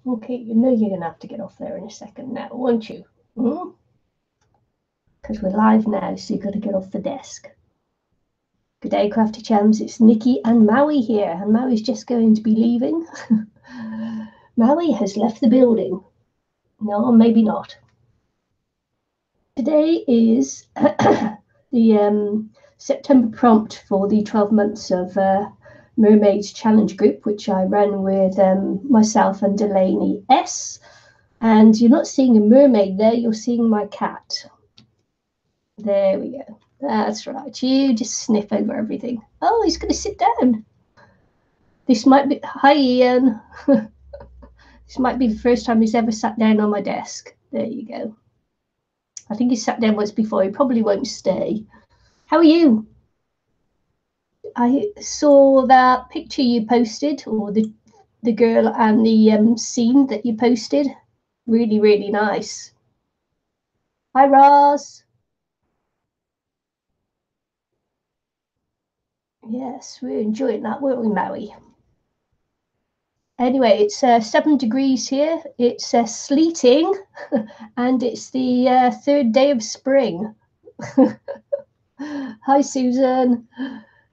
Okay, you know you're going to have to get off there in a second now, won't you? Because we're live now, so you've got to get off the desk. Good day, crafty chums. It's Nikki and Maui here, and Maui's just going to be leaving. Maui has left the building. No, maybe not. Today is the September prompt for the 12 months of Mermaids Challenge Group, which I ran with myself and Delaney S. And you're not seeing a mermaid there, you're seeing my cat. There we go. That's right. You just sniff over everything. Oh, he's going to sit down. This might be... Hi, Ian. This might be the first time he's ever sat down on my desk. There you go. I think he sat down once before. He probably won't stay. How are you? I saw that picture you posted, or the girl and the scene that you posted. Really, really nice. Hi, Roz. Yes, we're enjoying that, weren't we, Maui? Anyway, it's 7 degrees here. It's sleeting, and it's the 3rd day of spring. Hi, Susan.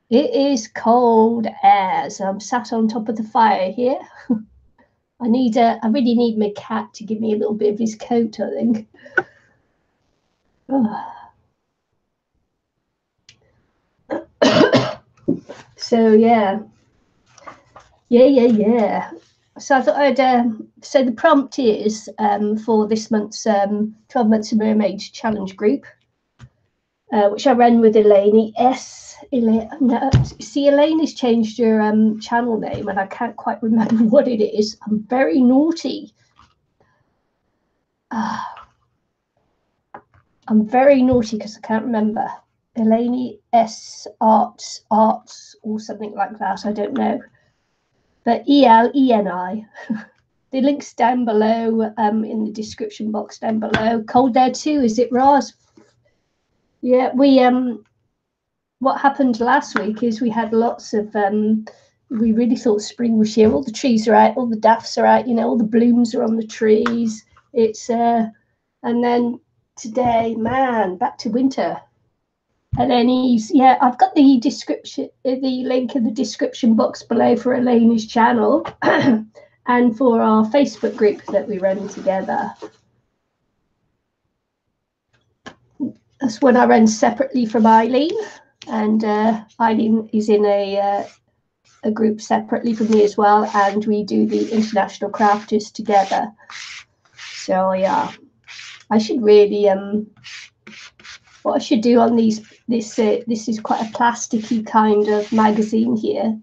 It is cold as I'm sat on top of the fire here. I really need my cat to give me a little bit of his coat, I think. So yeah. So I thought I'd. So the prompt is for this month's 12 Months of Mermaids Challenge Group, which I ran with Elaine S. See, Elaine has changed her channel name, and I can't quite remember what it is. I'm very naughty. I'm very naughty because I can't remember. Elaine S. Arts, or something like that. I don't know. But ELENI. The link's down below in the description box down below. Cold there too, is it, Roz? Yeah, what happened last week is we had lots of we really thought spring was here. All the trees are out, all the daffs are out, you know, all the blooms are on the trees. It's and then today, man, back to winter. And then I've got the description, the link in the description box below for Elaine's channel and for our Facebook group that we run together. That's one I run separately from Eileen, and Eileen is in a group separately from me as well, and we do the International Crafters together. So yeah, I should really what I should do on these, this is quite a plasticky kind of magazine here.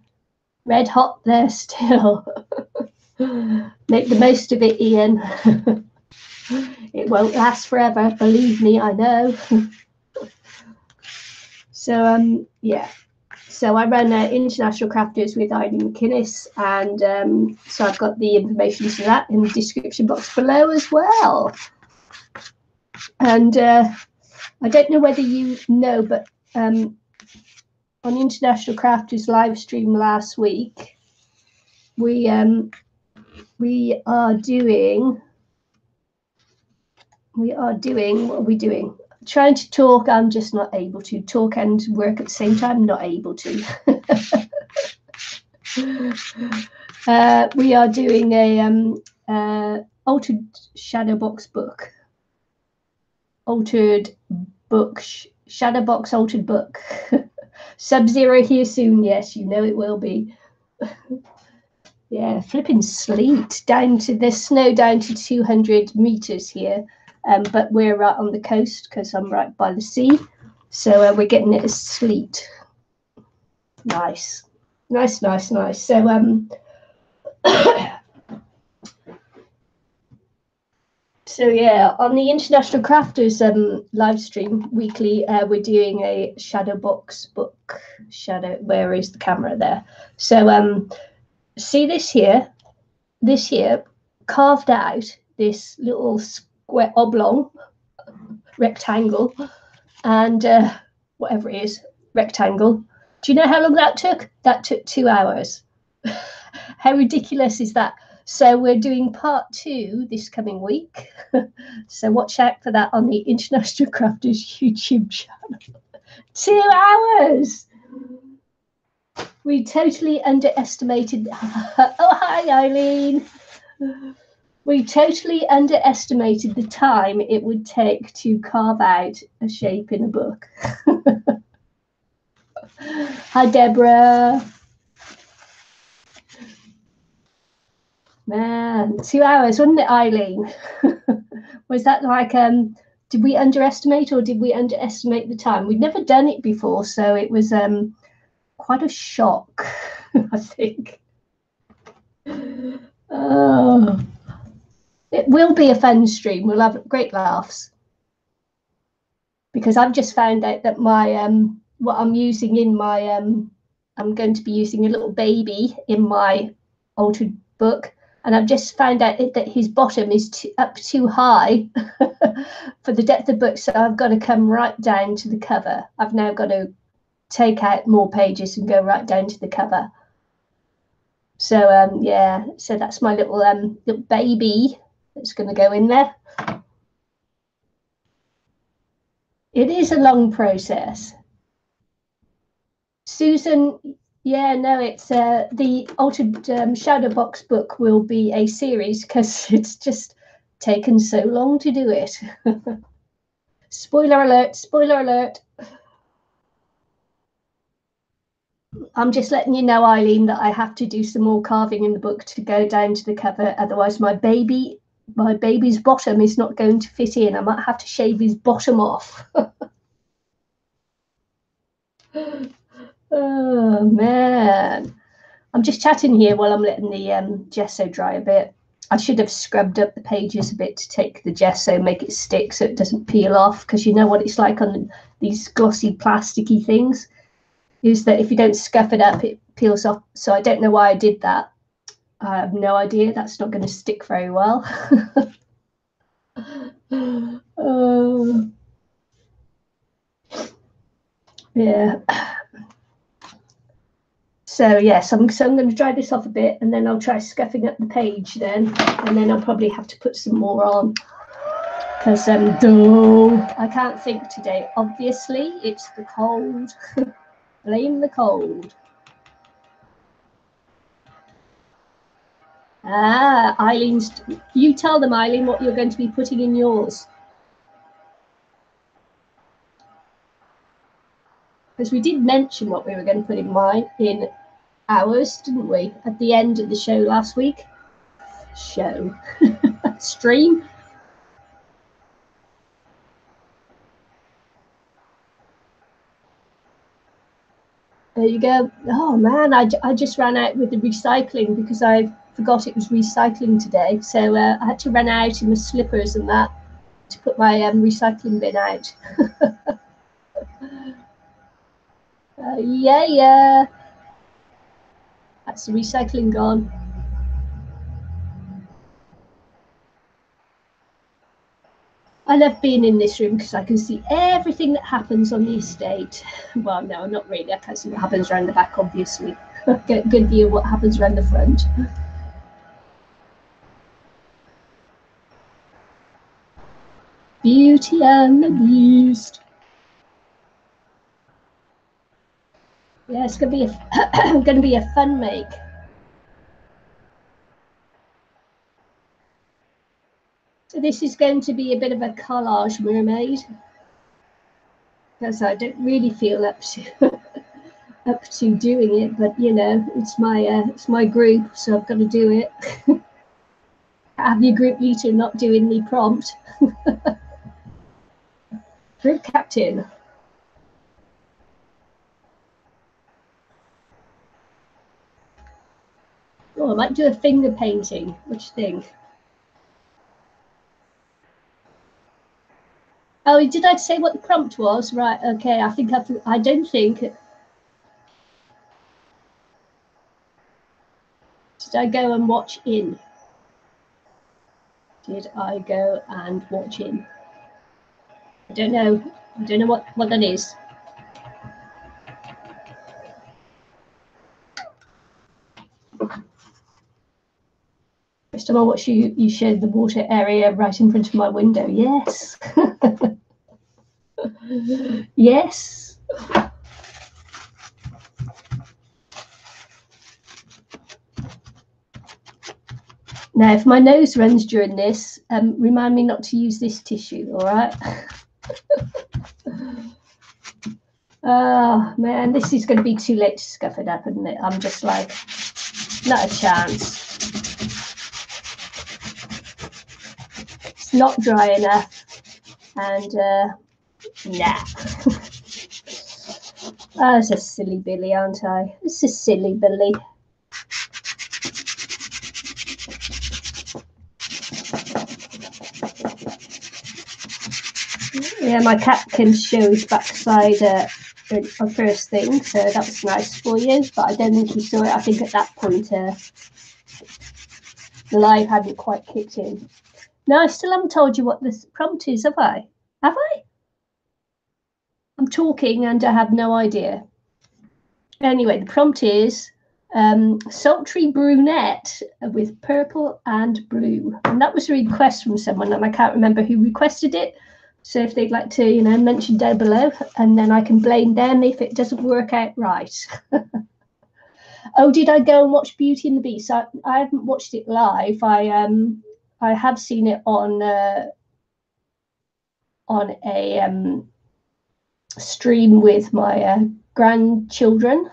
Red hot there still. Make the most of it, Ian. It won't last forever, believe me, I know. So yeah. So I run International Crafters with Eileen McInnes, and so I've got the information to that in the description box below as well. And I don't know whether you know, but on International Crafters live stream last week, we are doing, what are we doing? Trying to talk, I'm just not able to talk and work at the same time, not able to. We are doing a altered Shadowbox book. Altered book, Shadowbox altered book. Sub-zero here soon, yes, you know it will be. Yeah, flipping sleet down to the snow down to 200 meters here, but we're right on the coast because I'm right by the sea, so we're getting it as sleet. Nice. So so yeah, on the International Crafters live stream weekly, we're doing a Shadowbox book. Where is the camera there? So see this here, carved out this little square oblong rectangle, and whatever it is, rectangle. Do you know how long that took? That took 2 hours. How ridiculous is that? So we're doing part 2 this coming week. So watch out for that on the International Crafters YouTube channel. 2 hours! We totally underestimated. Oh, hi, Eileen. We totally underestimated the time it would take to carve out a shape in a book. Hi, Deborah. Man, 2 hours, wasn't it, Eileen? Was that like, did we underestimate or did we underestimate the time? We'd never done it before, so it was quite a shock, I think. Oh, it will be a fun stream. We'll have great laughs. Because I've just found out that my what I'm using in my I'm going to be using a little baby in my altered book, and I've just found out that his bottom is up too high for the depth of book, so I've got to come right down to the cover. I've now got to take out more pages and go right down to the cover. So yeah, so that's my little baby that's going to go in there. It is a long process. Susan, yeah, no, it's the Altered Shadow Box book will be a series because it's just taken so long to do it. Spoiler alert, spoiler alert. I'm just letting you know, Eileen, that I have to do some more carving in the book to go down to the cover. Otherwise, my baby's bottom is not going to fit in. I might have to shave his bottom off. Oh, man. I'm just chatting here while I'm letting the gesso dry a bit. I should have scrubbed up the pages a bit to take the gesso, make it stick so it doesn't peel off, because you know what it's like on these glossy plasticky things, is that if you don't scuff it up, it peels off. So I don't know why I did that. I have no idea. That's not going to stick very well. Yeah. So yes, I'm going to dry this off a bit, and then I'll try scuffing up the page then, and then I'll probably have to put some more on, because I can't think today. Obviously, it's the cold. Blame the cold. Ah, Eileen's. You tell them, Eileen, what you're going to be putting in yours. Because we did mention what we were going to put in mine in ours, didn't we? At the end of the show last week. Stream. There you go. Oh man, I just ran out with the recycling because I forgot it was recycling today. So I had to run out in the slippers and that to put my recycling bin out. Yeah. That's the recycling gone. I love being in this room because I can see everything that happens on the estate. Well, no, not really. I can't see what happens around the back, obviously. Get a good view of what happens around the front. Beauty and the Beast. Yeah, it's going to be a fun make. So this is going to be a bit of a collage mermaid, because I don't really feel up to doing it, but you know, it's my group, so I've got to do it. Have your group leader not doing the prompt. Group captain. Oh, I might do a finger painting. What do you think? Oh, did I say what the prompt was? Right, okay, I don't think. Did I go and watch in? Did I go and watch in? I don't know. I don't know what that is. First time I watched you showed the water area right in front of my window. Yes. Yes. Now, if my nose runs during this, remind me not to use this tissue, all right? Oh, man, this is going to be too late to scuff it up, isn't it? I'm just like, not a chance. It's not dry enough. And, nah. Oh, it's a silly Billy, aren't I? It's a silly Billy. Yeah, my cat can show his backside on first thing, so that was nice for you. But I don't think he saw it. I think at that point, the live hadn't quite kicked in. No, I still haven't told you what this prompt is, have I? Have I? I'm talking and I have no idea. Anyway, the prompt is sultry brunette with purple and blue. And that was a request from someone, and I can't remember who requested it. So if they'd like to, mention down below, and then I can blame them if it doesn't work out right. Oh, did I go and watch Beauty and the Beast? I haven't watched it live. I have seen it on a stream with my grandchildren.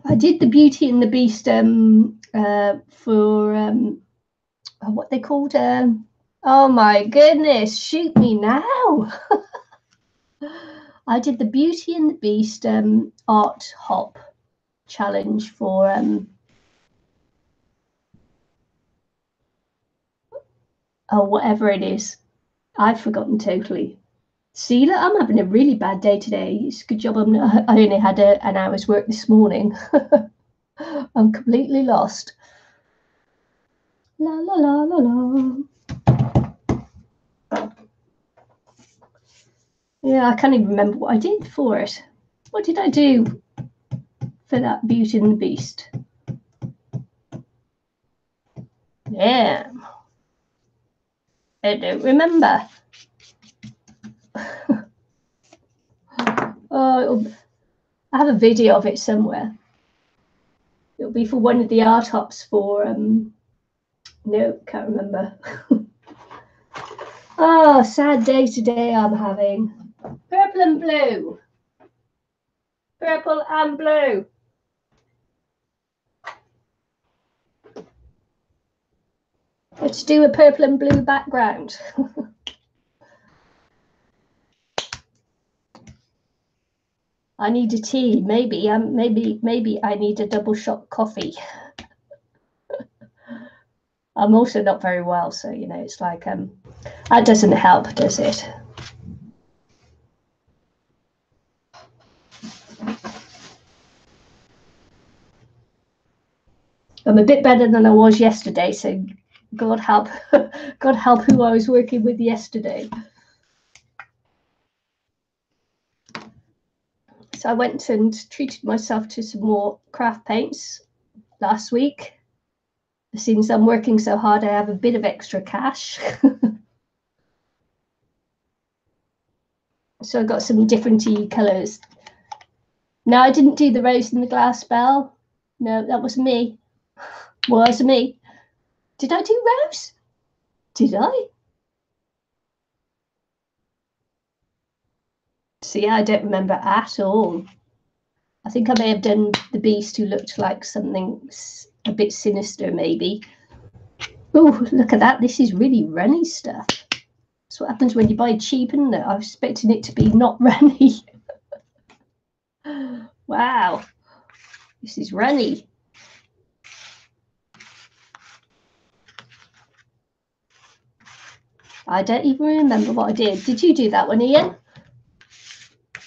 I did the Beauty and the Beast for what they called. Oh my goodness! Shoot me now. I did the Beauty and the Beast art hop challenge for whatever it is. I've forgotten totally. See, look, I'm having a really bad day today. It's a good job I only had an hour's work this morning. I'm completely lost. La la la la la. Yeah, I can't even remember what I did for it. What did I do for that Beauty and the Beast? Yeah. I don't remember. Oh, I have a video of it somewhere. It'll be for one of the art hops for no, can't remember. Oh, sad day today I'm having. Purple and blue. Purple and blue. Let's do a purple and blue background. I need a tea. Maybe I need a double shot coffee. I'm also not very well, so it's like that doesn't help, does it? I'm a bit better than I was yesterday, so God help God help who I was working with yesterday. So I went and treated myself to some more craft paints last week. Since I'm working so hard, I have a bit of extra cash. So I got some different colours. No, I didn't do the rose in the glass spell. No, that was me. Was me. Did I do rose? Did I? See, I don't remember at all. I think I may have done the beast who looked like something a bit sinister, maybe. Oh, look at that. This is really runny stuff. That's what happens when you buy cheap, isn't it? I was expecting it to be not runny. Wow. This is runny. I don't even remember what I did. Did you do that one, Ian?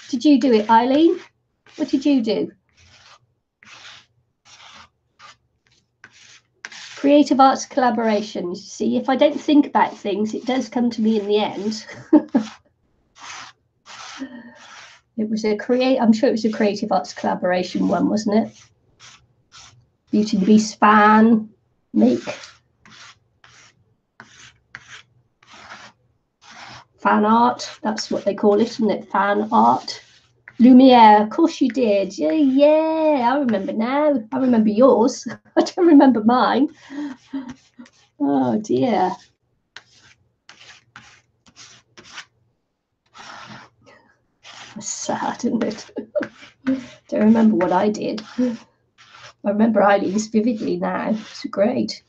Did you do it, Eileen? What did you do? Creative arts collaborations. See, if I don't think about things, it does come to me in the end. It was I'm sure it was a creative arts collaboration one, wasn't it? Beauty and the Beast fan make. Fan art, that's what they call it, isn't it? Fan art. Lumiere, of course you did. Yeah, yeah, I remember now. I remember yours. I don't remember mine. Oh dear. That's sad, isn't it? Don't remember what I did. I remember Eileen's vividly now. It's great.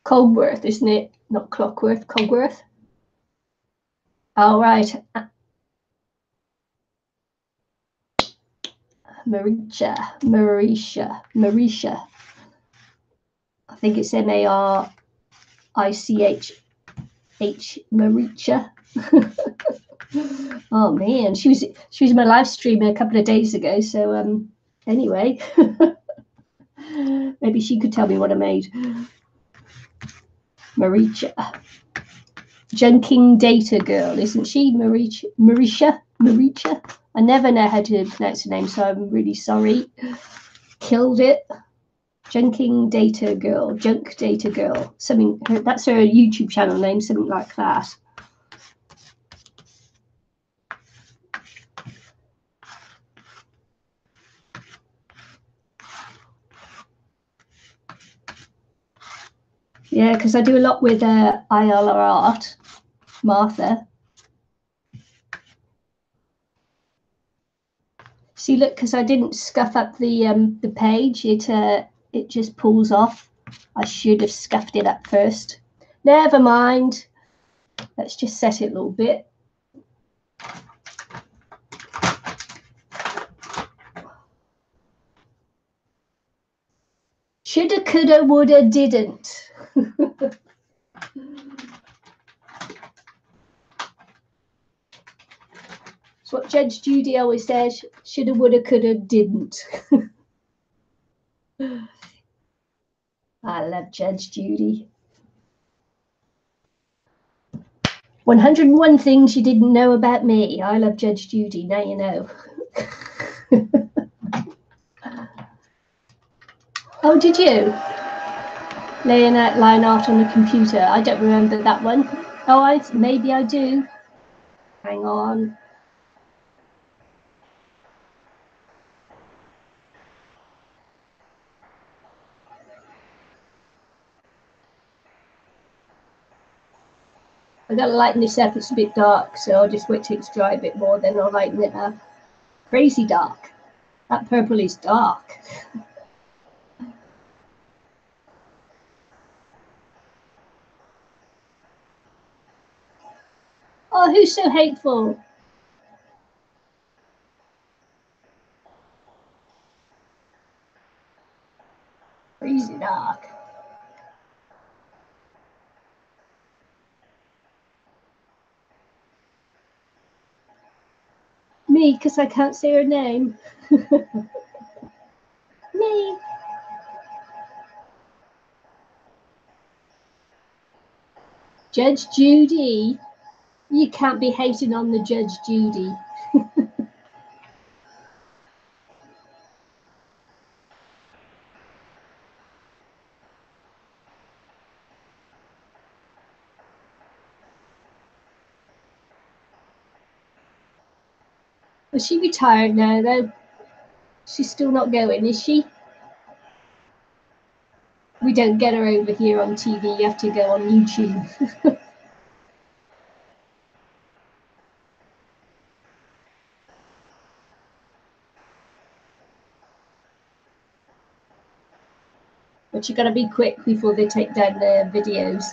Cogworth, isn't it? Not Clockworth, Cogworth. Oh, right. Marisha. I think it's Marichh. Marisha. Oh man, she was in my live stream a couple of days ago. So anyway, maybe she could tell me what I made. Marisha. Junking Data Girl, isn't she? Marisha. I never know how to pronounce her name, so I'm really sorry. Killed it. Junking Data Girl, Junk Data Girl. Something, that's her YouTube channel name, something like that. Yeah, because I do a lot with ILR art, Martha. See, look, because I didn't scuff up the page, it just pulls off. I should have scuffed it up first. Never mind. Let's just set it a little bit. Shoulda, coulda, woulda, didn't. It's what Judge Judy always says. Shoulda, woulda, coulda, didn't. I love Judge Judy. 101 things you didn't know about me. I love Judge Judy. Now you know. Oh, did you? Laying out line art on the computer. I don't remember that one. Oh, maybe I do. Hang on. I've got to lighten this up. It's a bit dark, so I'll just wait till it's dry a bit more, then I'll lighten it up. Crazy dark. That purple is dark. Oh, who's so hateful? Crazy dark. Me, because I can't say her name. Me. Judge Judy. You can't be hating on the Judge Judy. Well, she retired now, though. She's still not going, is she? We don't get her over here on TV. You have to go on YouTube. But you got to be quick before they take down the videos.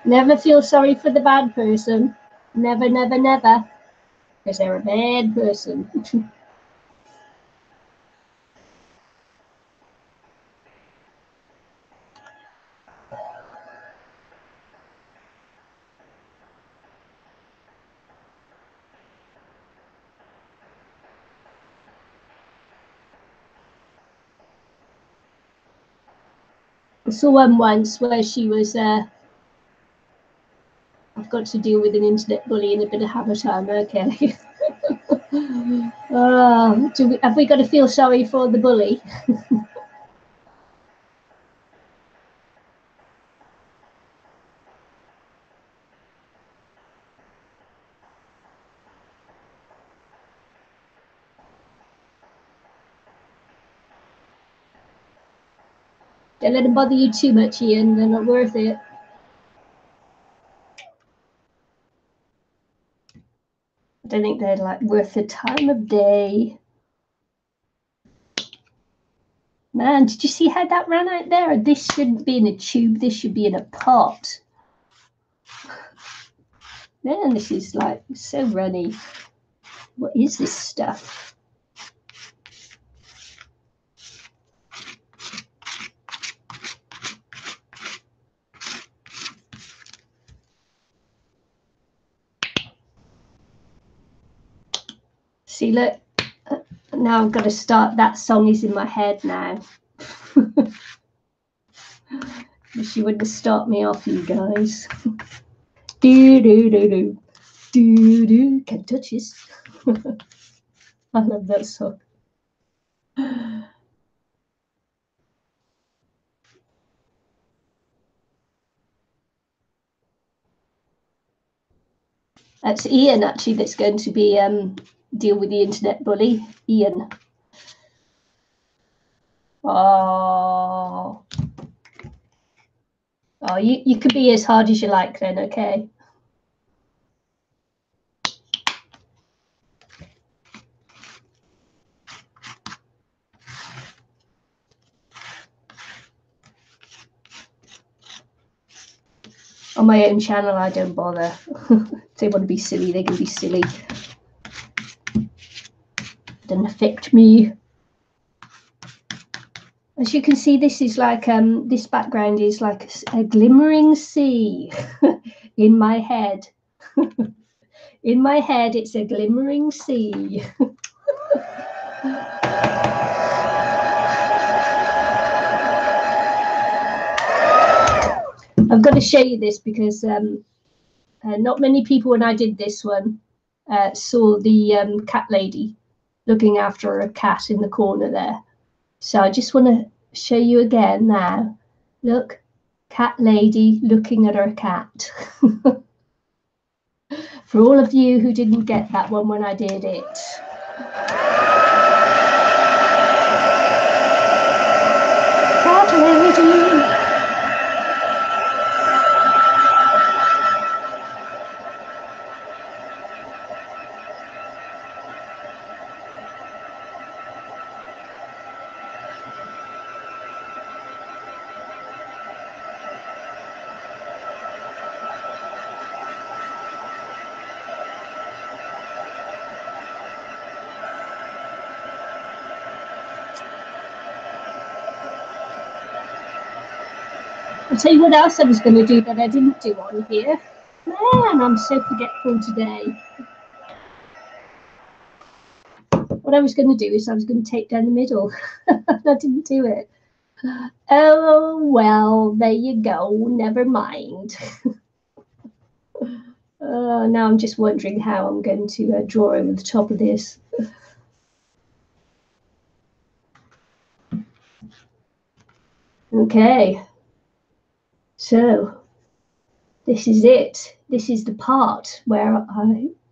Never feel sorry for the bad person. Never, never, never. Because they're a bad person. I saw one once where she was, I've got to deal with an internet bully in a bit of hammer time, okay. Have we got to feel sorry for the bully? Don't let them bother you too much, Ian. They're not worth it. I don't think they're like worth the time of day. Man, did you see how that ran out there? This shouldn't be in a tube. This should be in a pot. Man, this is like so runny. What is this stuff? See, look, now I've got to start. That song is in my head now. She wouldn't have stopped me off, you guys. Do do do do do do. Can't touch this. I love that song. That's Ian actually. That's going to be deal with the internet bully. Ian. Oh, you can be as hard as you like then, okay? On my own channel, I don't bother. If they want to be silly, they can be silly. It doesn't affect me. As you can see, this is like this background is like a glimmering sea in my head. In my head, it's a glimmering sea. I've got to show you this because not many people, when I did this one, saw the cat lady looking after a cat in the corner there. So I just want to show you again now. Look, cat lady looking at her cat. For all of you who didn't get that one when I did it. Cat lady. I'll tell you what else I was going to do that I didn't do on here. Man, I'm so forgetful today. What I was going to do is I was going to take down the middle. I didn't do it. Oh, well, there you go. Never mind. Now I'm just wondering how I'm going to draw over the top of this. Okay. So this is it. This is the part where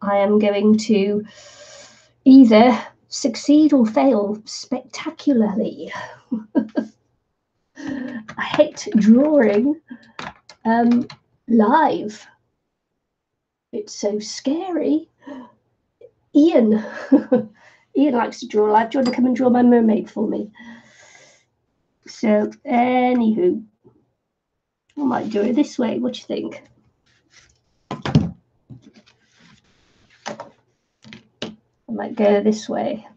I am going to either succeed or fail spectacularly. I hate drawing live. It's so scary. Ian. Ian likes to draw live. Do you want to come and draw my mermaid for me? So, anywho, I might do it this way. What do you think? I might go this way.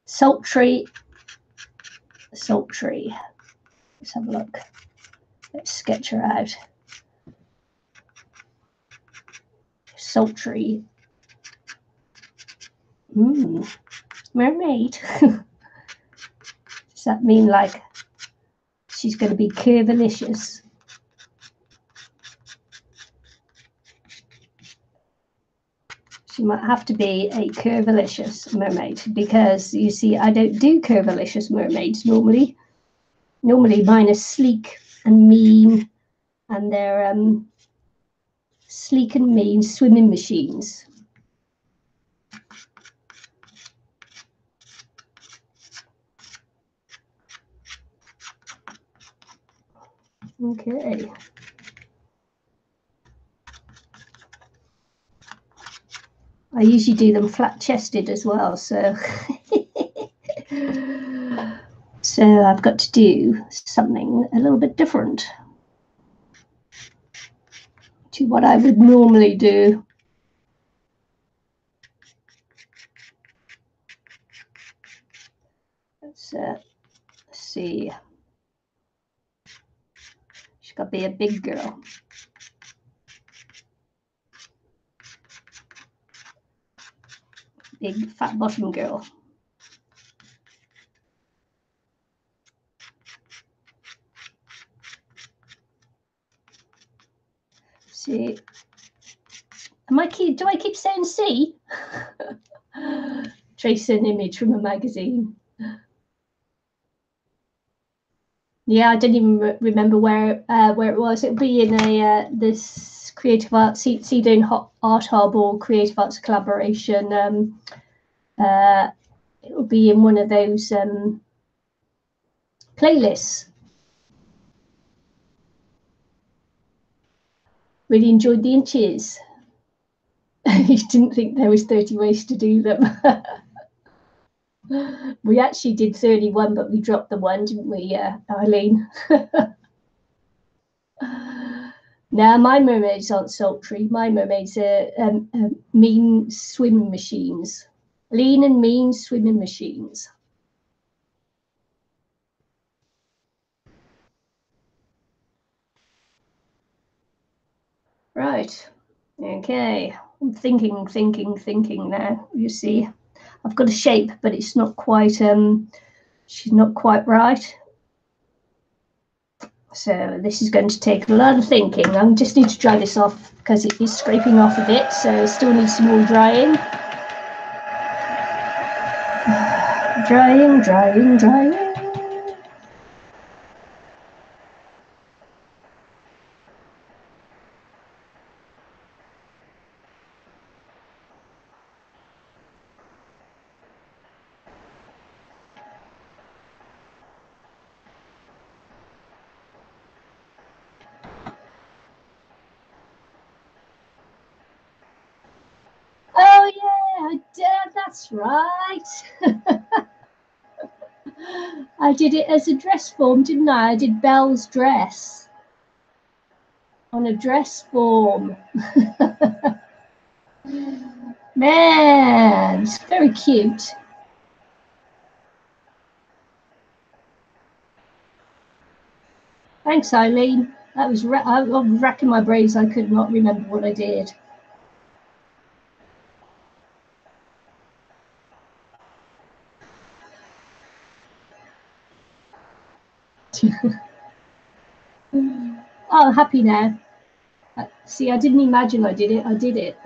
Sultry. Sultry. Let's have a look. Let's sketch her out. Sultry. Mermaid. Does that mean like She's going to be curvilicious. She might have to be a curvilicious mermaid, because you see, I don't do curvilicious mermaids normally. Normally mine are sleek and mean, and they're sleek and mean swimming machines. Okay. I usually do them flat-chested as well, so so I've got to do something a little bit different to what I would normally do. Let's see. She's got to be a big girl. Big fat bottom girl. See, do I keep saying see? Trace an image from a magazine. Yeah, I didn't even remember where it was. It'll be in a this creative arts, Sea Doing Art Harbour creative arts collaboration. It'll be in one of those playlists. Really enjoyed the inches. You didn't think there was 30 ways to do them. We actually did 31, but we dropped the one, didn't we, Eileen? Now, my mermaids aren't sultry. My mermaids are mean swimming machines. Lean and mean swimming machines. Right. Okay. I'm thinking now. You see, I've got a shape, but it's not quite, she's not quite right. So this is going to take a lot of thinking. I just need to dry this off because it is scraping off a bit, so still needs some more drying. Drying. Oh yeah, I did. That's right. I did it as a dress form, didn't I? I did Belle's dress on a dress form. Man, it's very cute. Thanks, Eileen. That was I'm racking my brains. I could not remember what I did. Oh, happy now. See, I didn't imagine I did it. I did it.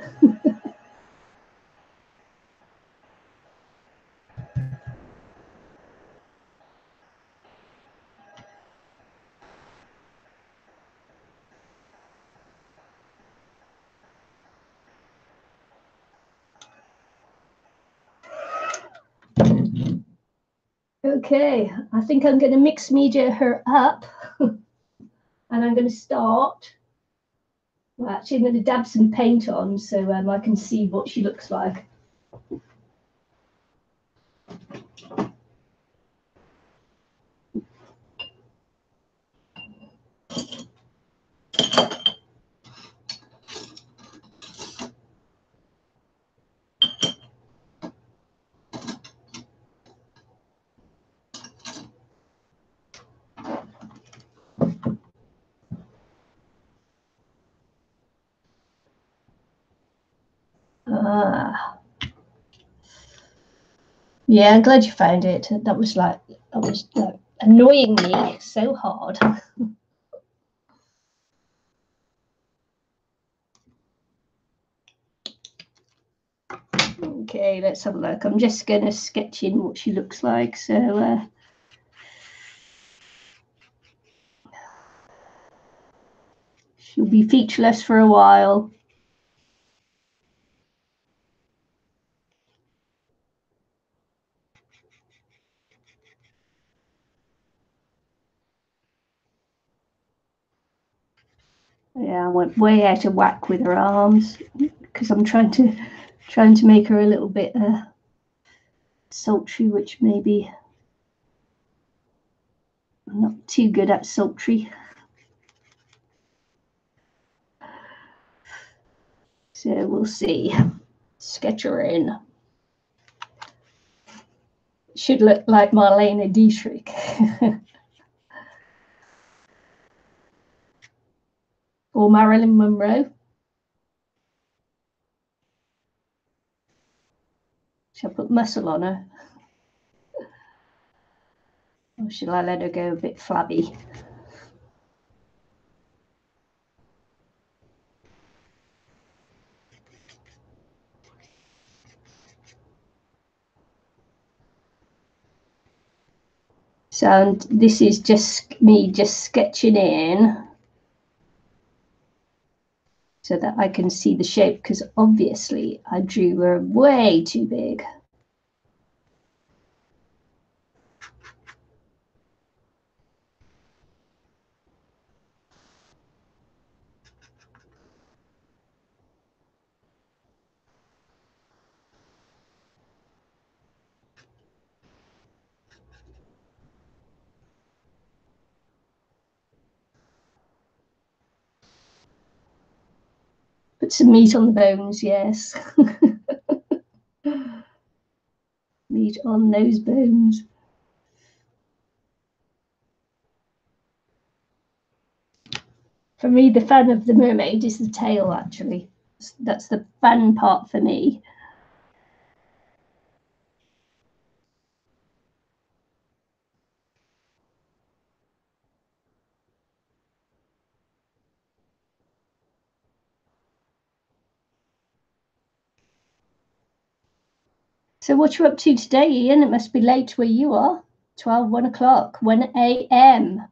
Okay, I think I'm going to mix media her up, and I'm going to start. Well, actually, I'm going to dab some paint on so I can see what she looks like. Yeah, I'm glad you found it. That was annoying me so hard. Okay, let's have a look. I'm just going to sketch in what she looks like. So she'll be featureless for a while. Yeah, I went way out of whack with her arms because I'm trying to make her a little bit sultry, which maybe I'm not too good at sultry. So we'll see. Sketch her in. Should look like Marlene Dietrich. Or Marilyn Monroe. Shall I put muscle on her? Or should I let her go a bit flabby? So this is just me sketching in so that I can see the shape, because obviously I drew her way too big. Put some meat on the bones, yes. Meat on those bones. For me, the fun of the mermaid is the tail, actually. That's the fun part for me. So what you up to today, Ian? It must be late where you are. 1 o'clock, 1 a.m.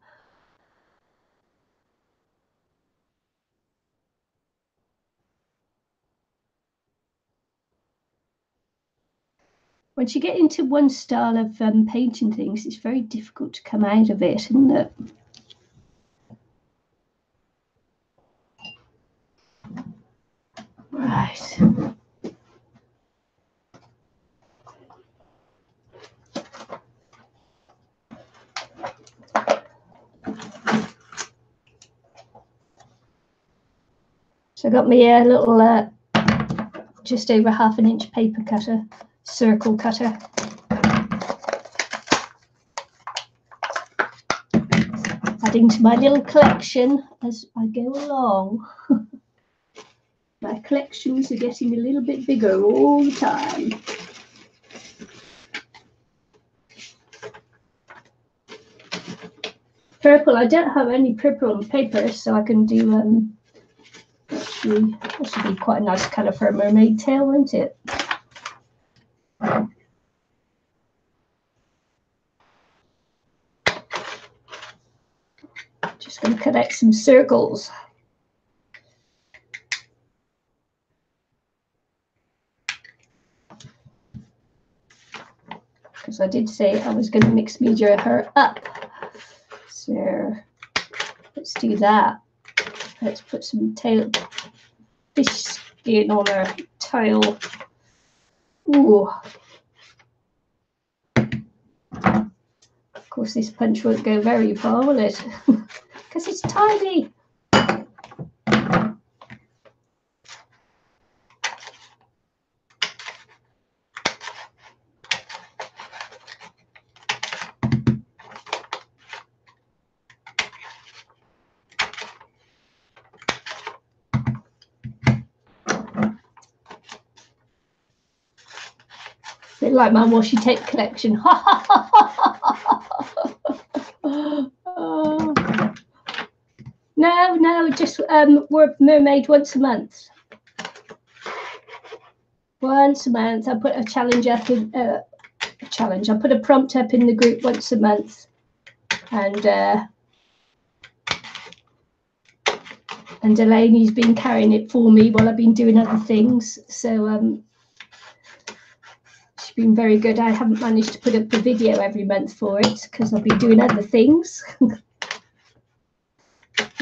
Once you get into one style of painting things, it's very difficult to come out of it, isn't it? Right. So I got me a little, just over 1/2 inch paper cutter, circle cutter. Adding to my little collection as I go along. My collections are getting a little bit bigger all the time. Purple, I don't have any purple on paper, so I can do, actually, that should be quite a nice colour for a mermaid tail, won't it? Just going to cut out some circles. Because I did say I was going to mix media her up. So let's do that. Let's put some fish skin on her tail. Ooh. Of course, this punch won't go very far, will it? Because it's tiny. Bit like my washi tape collection. No, just we're mermaid once a month. Once a month, I put a challenge up in I put a prompt up in the group once a month, and Delaney's been carrying it for me while I've been doing other things. So she's been very good. I haven't managed to put up a video every month for it because I've been doing other things.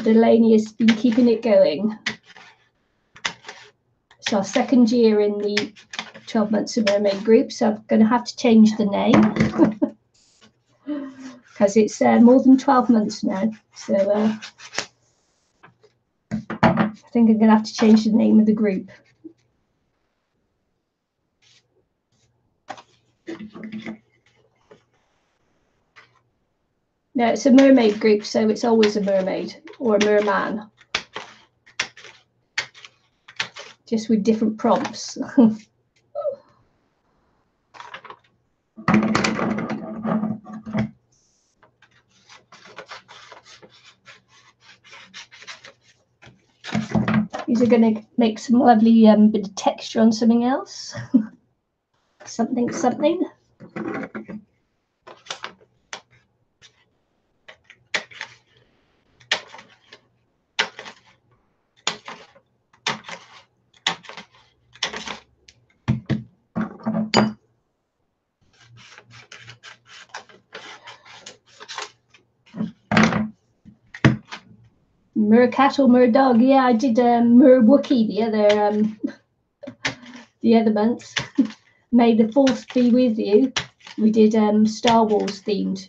Delaney has been keeping it going. It's our second year in the 12 Months of Mermaid group, so I'm going to have to change the name because it's more than 12 months now. So I think I'm going to have to change the name of the group. No, it's a mermaid group, so it's always a mermaid or a merman, just with different prompts. These are going to make some lovely bit of texture on something else. something. Mercat or Merdog. Yeah, I did Merwookie the other month. May the 4th be with you. We did Star Wars themed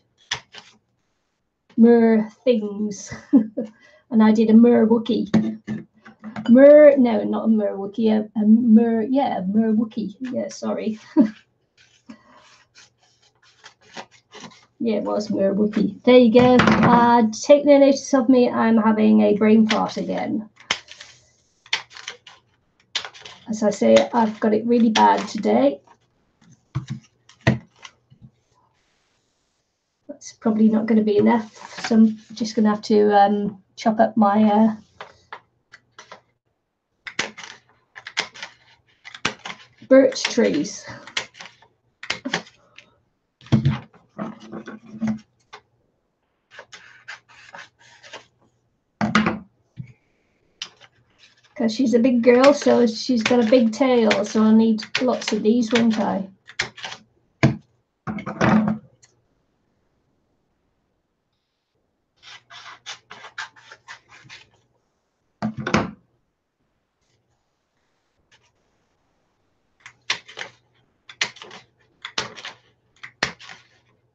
Mer things. And I did a Merwookie. No, not a Merwookie, a Merwookie. Yeah, sorry. Yeah, it was Merwookie. There you go. Take no notice of me. I'm having a brain fart again. As I say, I've got it really bad today. That's probably not going to be enough, so I'm just going to have to chop up my birch trees. Because she's a big girl, so she's got a big tail, so I'll need lots of these, won't I?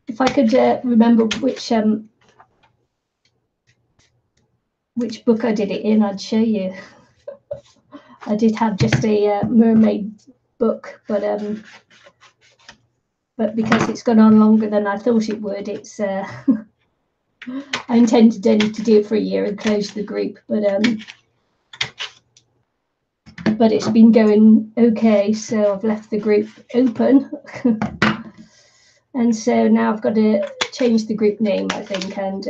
If I could remember which book I did it in, I'd show you. I did have just a mermaid book, but because it's gone on longer than I thought it would, it's I intended only to do it for a year and close the group, but it's been going okay, so I've left the group open. And so now I've got to change the group name, I think, and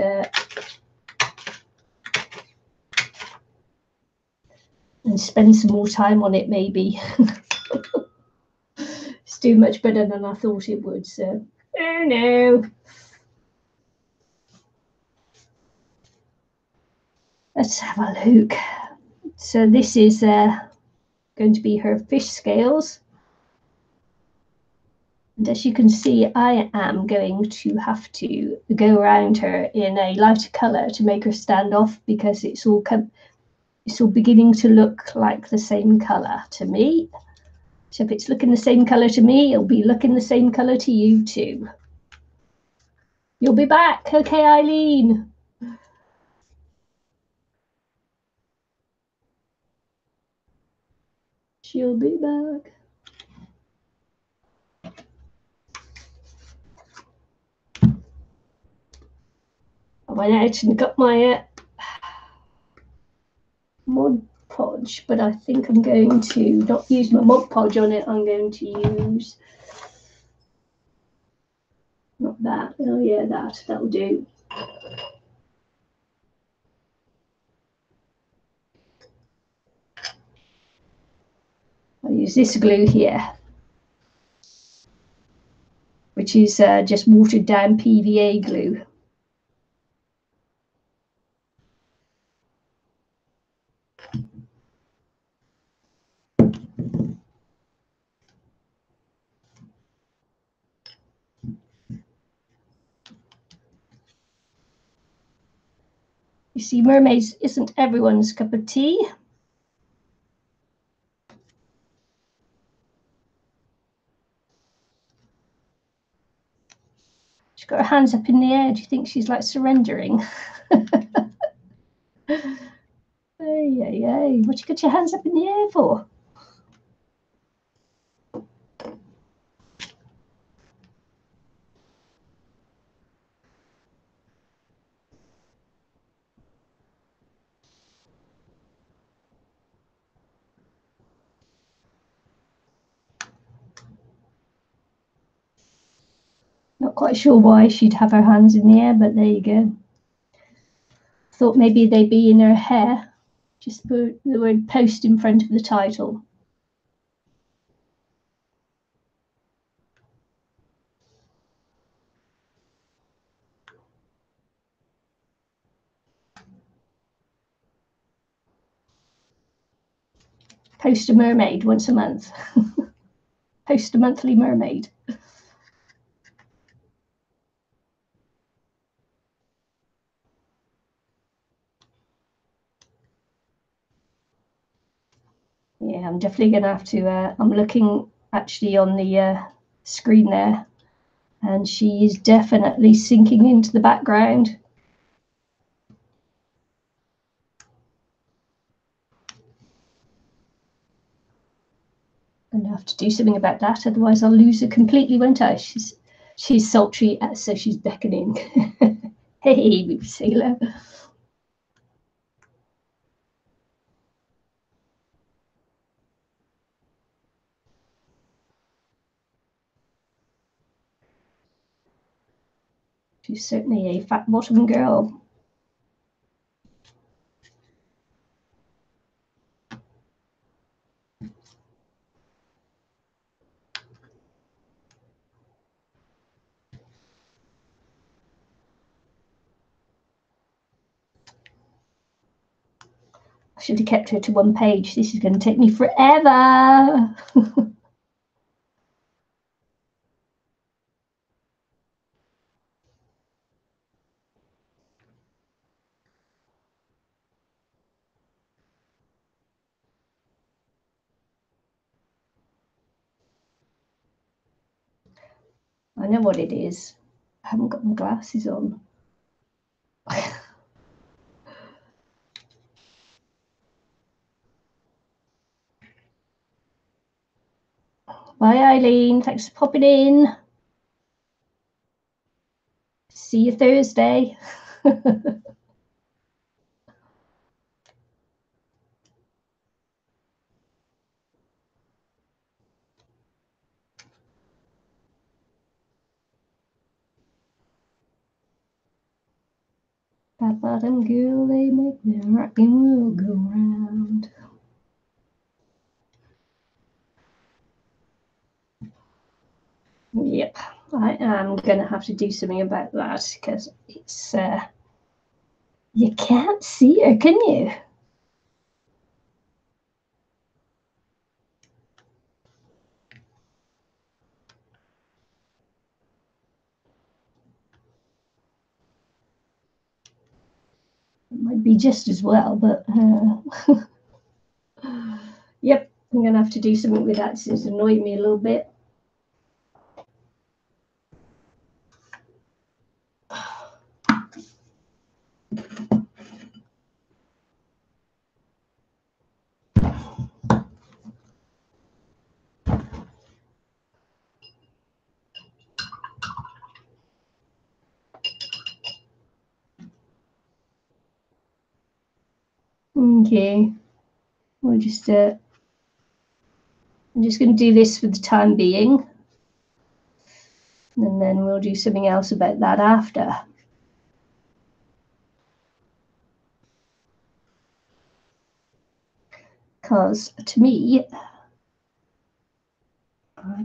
spend some more time on it, maybe. It's doing much better than I thought it would, so oh no. Let's have a look. So this is going to be her fish scales. And as you can see, I am going to have to go around her in a lighter colour to make her stand off, because it's all beginning to look like the same colour to me. So if it's looking the same colour to me, it'll be looking the same colour to you too. You'll be back. Okay, Eileen. She'll be back. I went out and got my Mod Podge, but I think I'm going to not use my Mod Podge on it. I'm going to use not that. Oh yeah, that'll do. use this glue here, which is just watered down PVA glue. You see, mermaids isn't everyone's cup of tea. She's got her hands up in the air. Do you think she's like surrendering? Hey, what you got your hands up in the air for? Not quite sure why she'd have her hands in the air, but there you go. Thought maybe they'd be in her hair. Just put the word post in front of the title. Post a mermaid once a month. Post a monthly mermaid. Yeah, I'm definitely going to have to, I'm looking actually on the screen there, and she is definitely sinking into the background. I'm going to have to do something about that, otherwise I'll lose her completely, won't I? She's sultry, so she's beckoning. Hey, baby sailor. She's certainly a fat bottom girl. I should have kept her to one page. This is going to take me forever. I know what it is. I haven't got my glasses on. Bye, Eileen. Thanks for popping in. See you Thursday. That bottom girl, they make the rocking world go round. Yep, I am going to have to do something about that because it's, you can't see her, can you? It might be just as well, but yep, I'm going to have to do something with that. It's annoying me a little bit. Okay, we'll just I'm just going to do this for the time being, and then we'll do something else about that after. Because to me,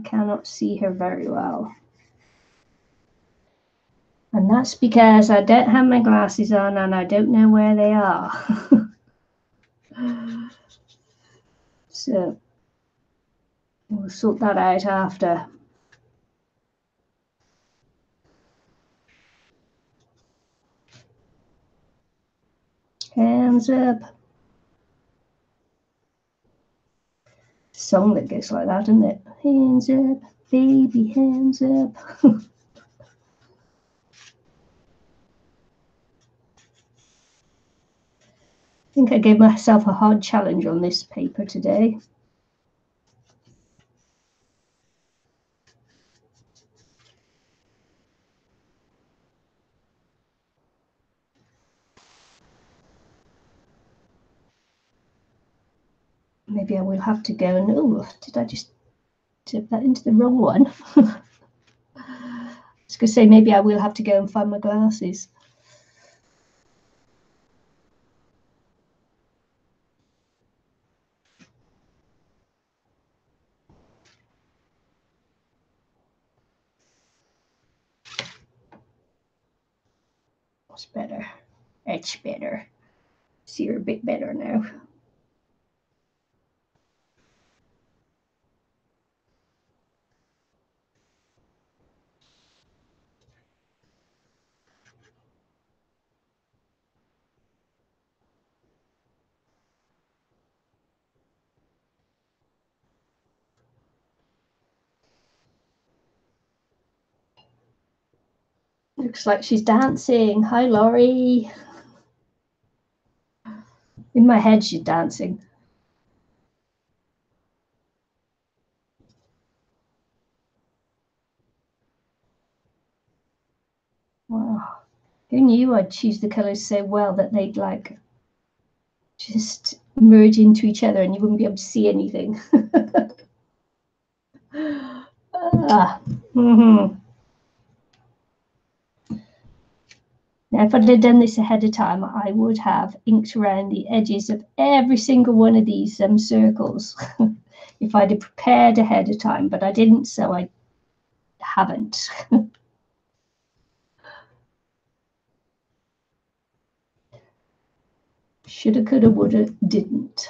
cannot see her very well. And that's because I don't have my glasses on and I don't know where they are. So we'll sort that out after. Hands up. Song that goes like that, isn't it? Hands up, baby, hands up. I think I gave myself a hard challenge on this paper today. Maybe I will have to go and, oh, did I just tip that into the wrong one? I was going to say, maybe I will have to go and find my glasses. What's better? It's better. See her a bit better now. Looks like she's dancing. Hi, Laurie. In my head, she's dancing. Wow. Who knew I'd choose the colours so well that they'd like just merge into each other and you wouldn't be able to see anything. Now, if I'd have done this ahead of time, I would have inked around the edges of every single one of these circles if I'd have prepared ahead of time, but I didn't, so I haven't. Shoulda, coulda, woulda, didn't.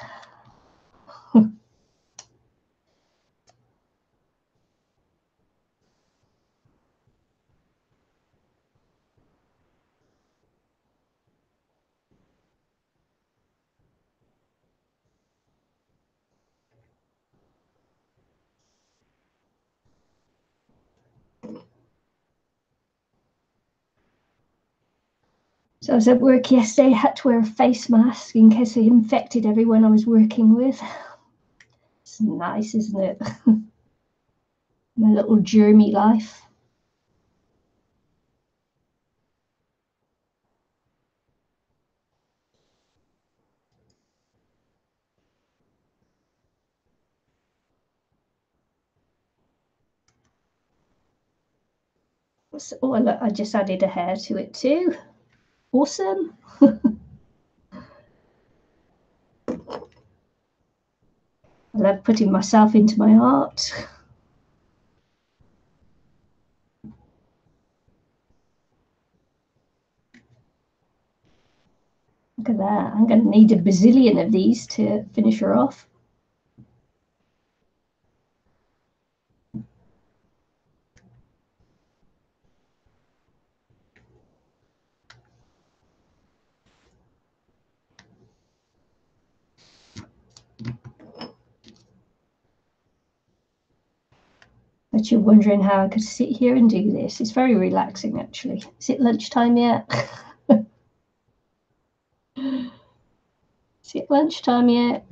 So I was at work yesterday, had to wear a face mask in case I infected everyone I was working with. It's nice, isn't it? My little germy life. Oh, look, I just added a hair to it too. Awesome. I love putting myself into my art. Look at that. I'm going to need a bazillion of these to finish her off. But you're wondering how I could sit here and do this. It's very relaxing, actually. Is it lunchtime yet? Is it lunchtime yet?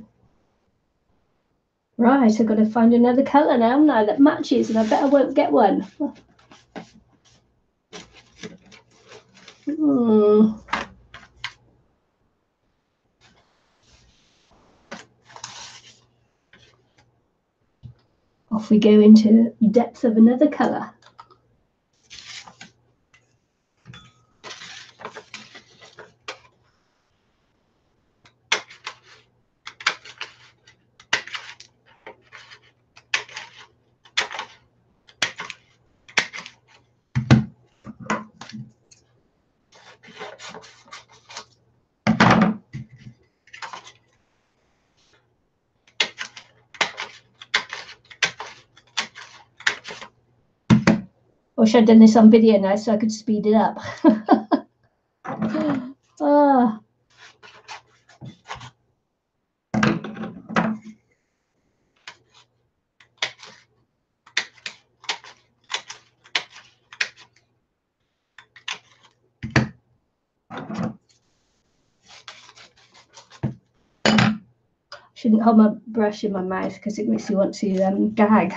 Right, I've got to find another colour now that matches, and I bet I won't get one. Off we go into depth of another colour. wish I'd done this on video now so I could speed it up. Ah. Shouldn't hold my brush in my mouth because it makes you want to gag.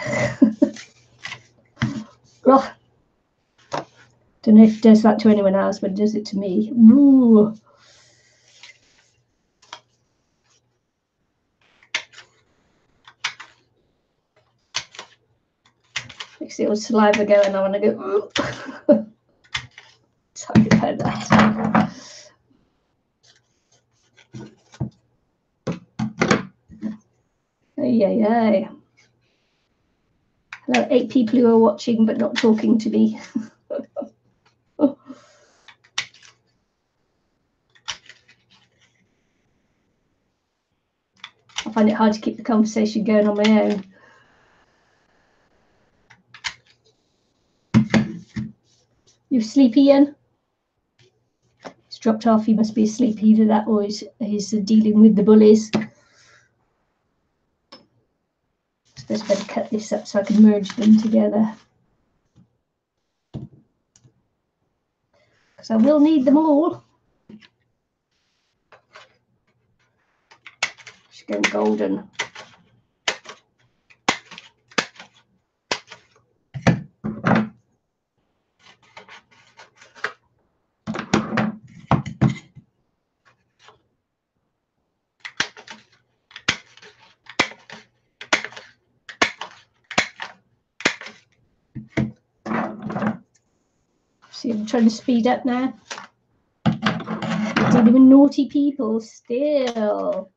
Oh, don't know if it does that to anyone else, but it does it to me. Ooh. Makes the old saliva go, and I want to go. Sorry about that. Yay. Hello, 8 people who are watching but not talking to me. I find it hard to keep the conversation going on my own. You sleepy, Ian? He's dropped off. He must be asleep. Either that or he's dealing with the bullies. I suppose I better cut this up so I can merge them together. Because I will need them all. She's going golden. See, I'm trying to speed up now. Dealing with naughty people still.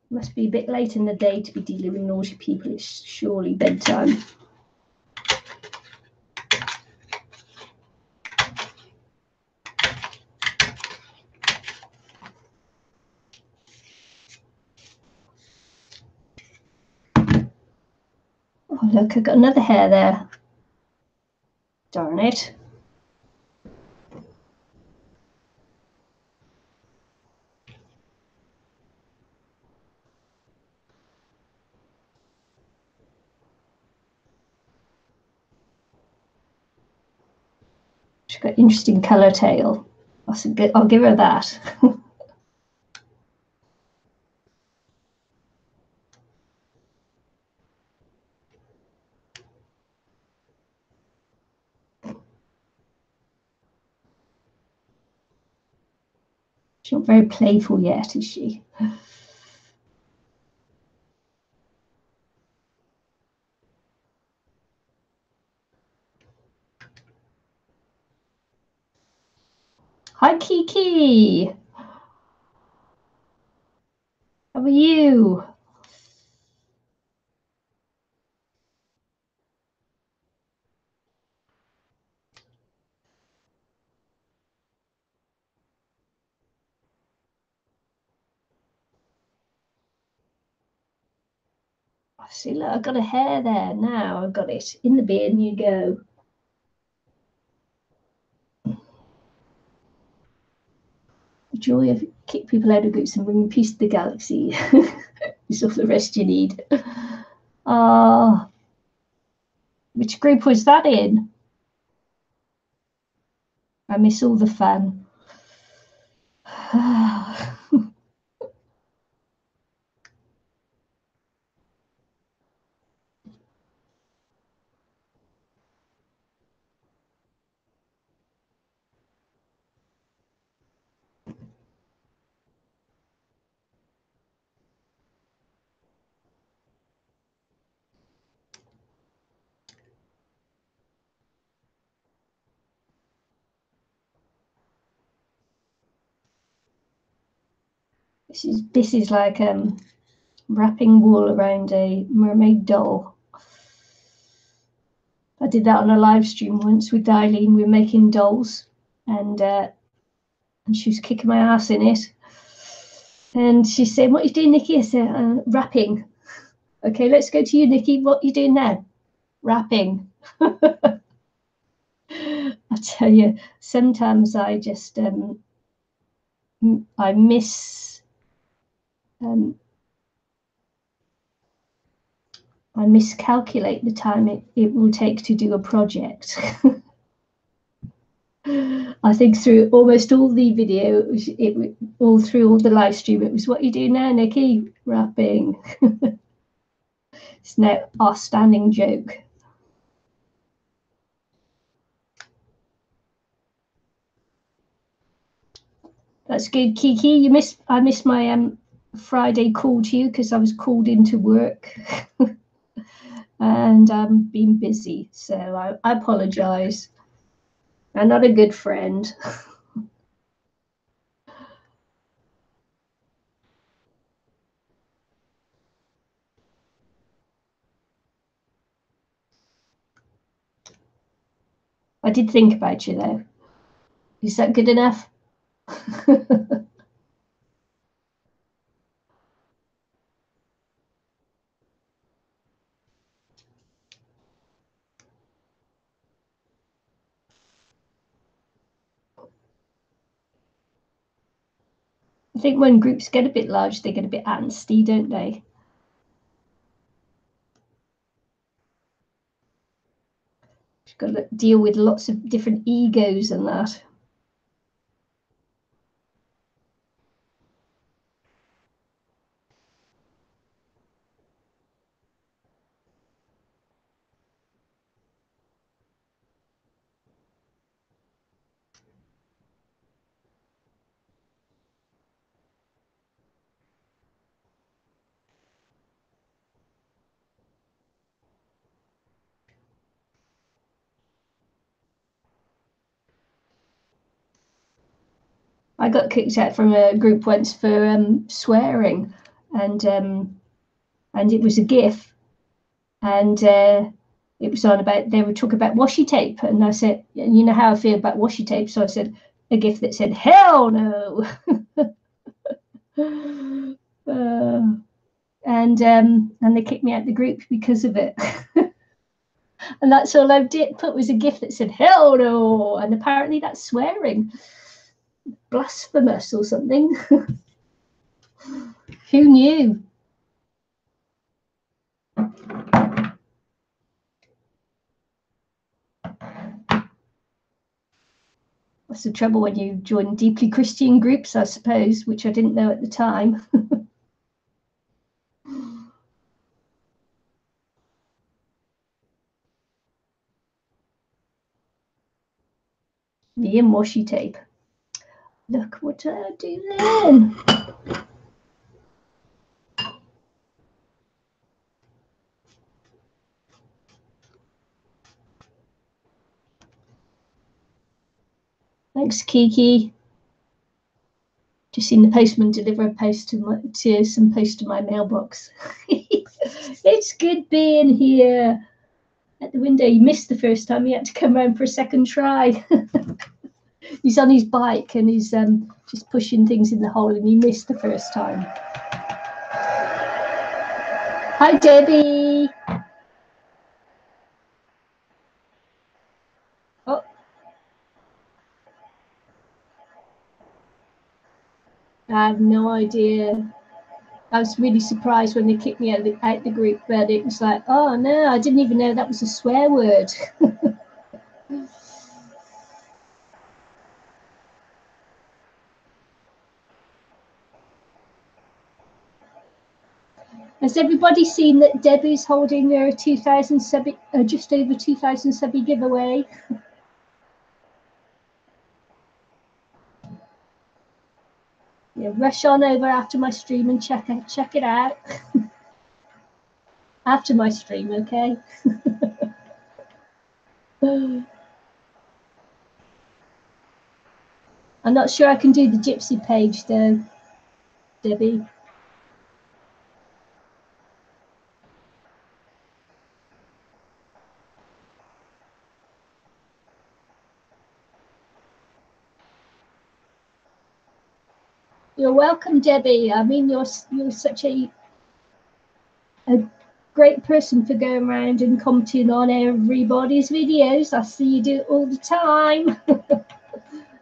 Must be a bit late in the day to be dealing with naughty people. It's surely bedtime. Oh, look, I've got another hair there. Darn it. She's got an interesting colour tail. I'll give her that. She's not very playful yet, is she? Hi, Kiki. How are you? See, look, I've got a hair there now. I've got it. In the bin you go. The joy of kick people out of groups and bring peace to the galaxy is all the rest you need. Which group was that in? I miss all the fun. This is like wrapping wool around a mermaid doll. I did that on a live stream once with Eileen. We were making dolls, and she was kicking my ass in it. And she said, "What are you doing, Nikki?" I said, "Wrapping." "Okay, let's go to you, Nikki. What are you doing now?" "Wrapping." I tell you, sometimes I just I miscalculate the time it will take to do a project. I think through almost all the video, all through all the live stream, it was, "What you do now, Nikki?" "Wrapping." It's now our standing joke. That's good, Kiki. I missed my Friday call to you because I was called into work. And been busy, so I apologize. I'm not a good friend. I did think about you, though. Is that good enough? I think when groups get a bit large, they get a bit angsty, don't they? You've got to deal with lots of different egos and that. I got kicked out from a group once for swearing, and it was a GIF, and it was on about, they were talking about washi tape, and I said, you know how I feel about washi tape, so I said a GIF that said, "Hell no." And they kicked me out the group because of it. And that's all I did put was a GIF that said "hell no," and apparently that's swearing, blasphemous or something. Who knew? That's the trouble when you join deeply Christian groups, I suppose, which I didn't know at the time. Me and washi tape. Look what I do then. Thanks, Kiki. Just seen the postman deliver a post to some post to my mailbox. It's good being here at the window. You missed the first time. He had to come round for a second try. He's on his bike and he's just pushing things in the hole, and he missed the first time. Hi, Debbie. Oh. I have no idea. I was really surprised when they kicked me out the group, but it was like, oh no, I didn't even know that was a swear word. Has everybody seen that Debbie's holding her 2,000 sub, just over 2,000 subby giveaway? Yeah, rush on over after my stream and check it out. After my stream, okay? I'm not sure I can do the gypsy page though, Debbie. You're welcome, Debbie. I mean, you're such a great person for going around and commenting on everybody's videos. I see you do it all the time.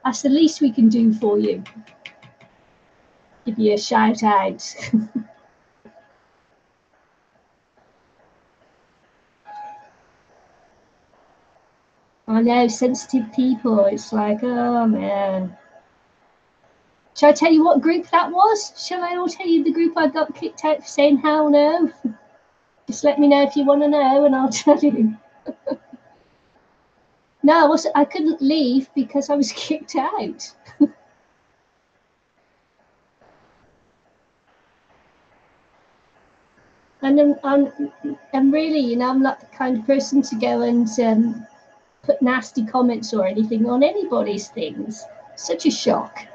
That's the least we can do for you. Give you a shout out. I know, sensitive people. It's like, oh man. Shall I tell you what group that was? Shall I all tell you the group I got kicked out for saying hell no? Just let me know if you want to know and I'll tell you. No, I couldn't leave because I was kicked out. And I'm really, you know, I'm not the kind of person to go and put nasty comments or anything on anybody's things. Such a shock.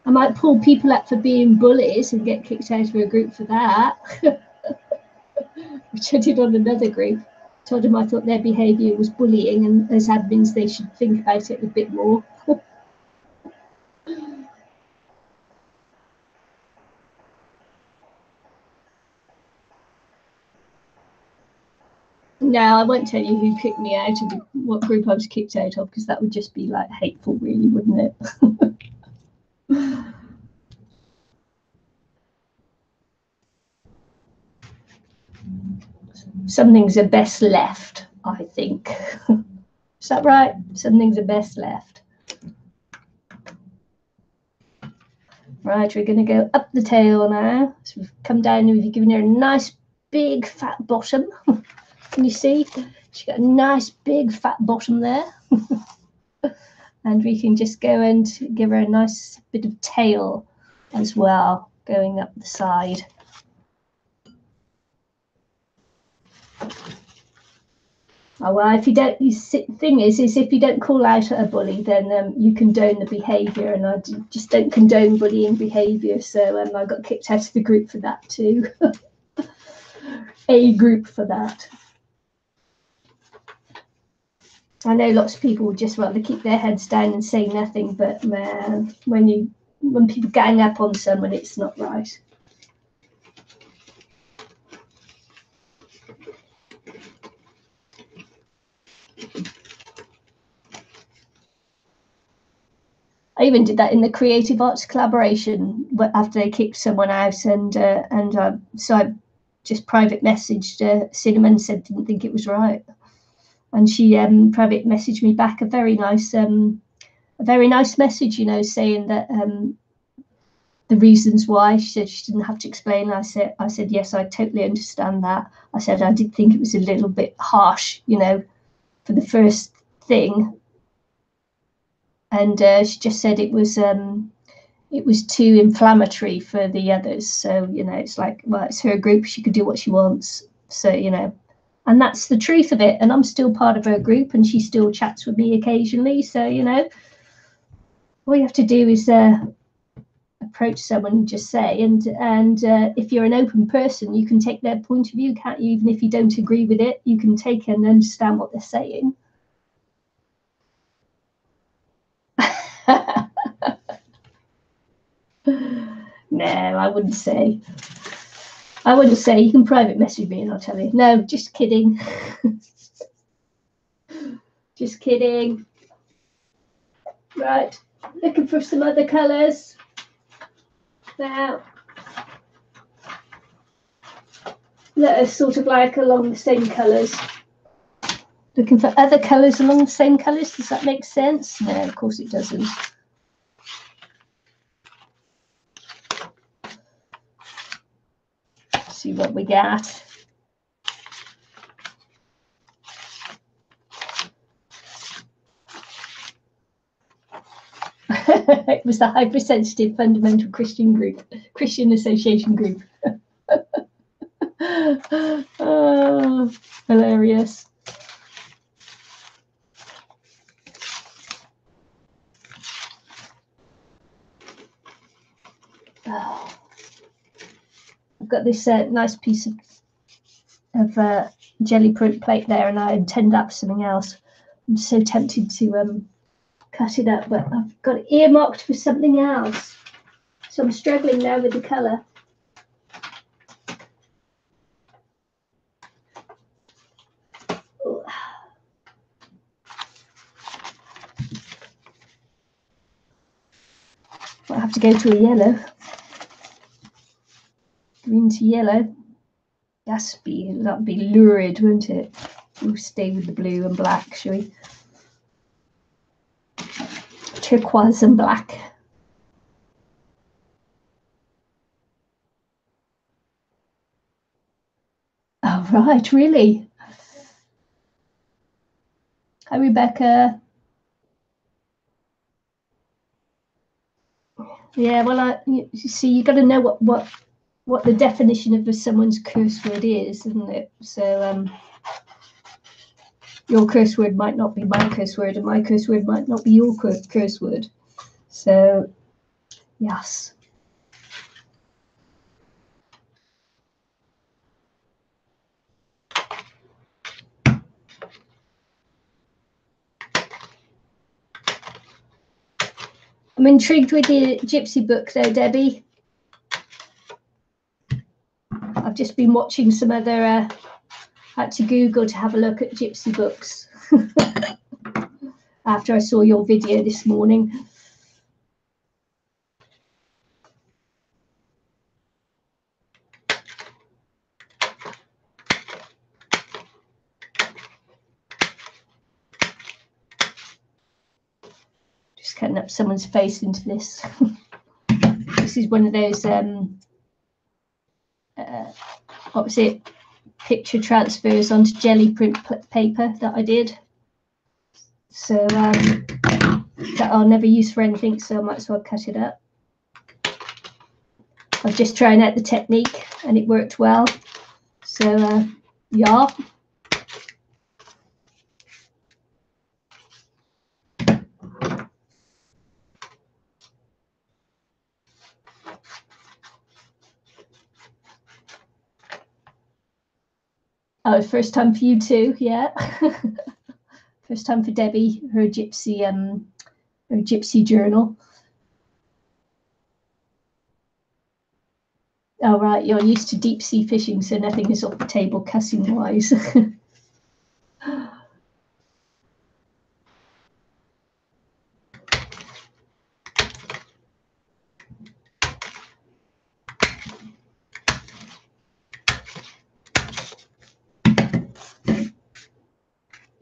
I might pull people up for being bullies and get kicked out of a group for that, which I did on another group. Told them I thought their behaviour was bullying, and as admins they should think about it a bit more. No, I won't tell you who kicked me out of what group I was kicked out of, because that would just be like hateful, really, wouldn't it? Some things are best left, I think. Is that right? Some things are best left. Right, we're going to go up the tail now. So we've come down and we've given her a nice big fat bottom. Can you see? She's got a nice big fat bottom there. And we can just go and give her a nice bit of tail as well, going up the side. Oh, well, if you don't, the thing is if you don't call out at a bully, then you condone the behaviour, and I just don't condone bullying behaviour. So I got kicked out of the group for that too. A group for that. I know lots of people would just rather keep their heads down and say nothing, but man, when people gang up on someone, it's not right. I even did that in the creative arts collaboration after they kicked someone out, and so I just private messaged Cinnamon, said didn't think it was right, and she private messaged me back a very nice message, you know, saying that the reasons why. She said she didn't have to explain. I said yes, I totally understand that. I said I did think it was a little bit harsh, you know, for the first thing. And she just said it was too inflammatory for the others. So, you know, it's like, well, it's her group. She could do what she wants. So, you know, and that's the truth of it. And I'm still part of her group, and she still chats with me occasionally. So, you know, all you have to do is approach someone and just say, and if you're an open person, you can take their point of view, can't you? Even if you don't agree with it, you can take and understand what they're saying. No, I wouldn't say. You can private message me and I'll tell you. No, just kidding. Just kidding. Right, looking for some other colours now. That are sort of like along the same colours. Looking for other colours along the same colours. Does that make sense? No, of course it doesn't. See what we got. It was the hypersensitive fundamental Christian association group. Oh, hilarious. Oh. I've got this nice piece of jelly print plate there, and I intend up something else. I'm so tempted to cut it up, but I've got it earmarked for something else. So I'm struggling now with the colour. I'll have to go to a yellow. Green to yellow. That'd be lurid, wouldn't it? We'll stay with the blue and black, shall we? Turquoise and black. Oh, right, really? Hi, Rebecca. Yeah, well, you see, you got to know what the definition of someone's curse word is, isn't it? So your curse word might not be my curse word, and my curse word might not be your curse word. So, yes. I'm intrigued with your gypsy book, though, Debbie. I've just been watching some other. Had to Google to have a look at gypsy books after I saw your video this morning. Just cutting up someone's face into this. This is one of those. What was it? Picture transfers onto jelly print paper that I did. So that I'll never use for anything, so I might as well cut it up. I was just trying out the technique and it worked well. So yeah. Oh, first time for you too, yeah. First time for Debbie, her gypsy journal. Oh right, you're used to deep sea fishing, so nothing is off the table cussing wise.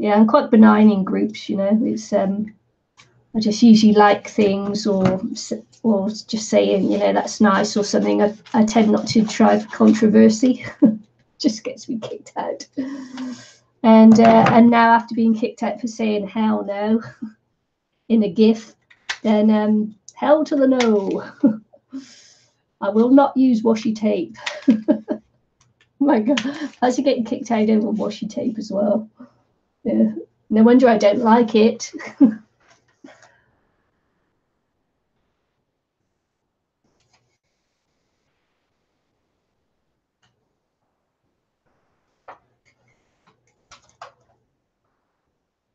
Yeah, I'm quite benign in groups, you know. It's I just usually like things or just saying, you know, that's nice or something. I tend not to try for controversy. Just gets me kicked out. And now after being kicked out for saying hell no in a GIF, then hell to the no. I will not use washi tape. My God, how's he getting kicked out over washi tape as well? Yeah. No wonder I don't like it.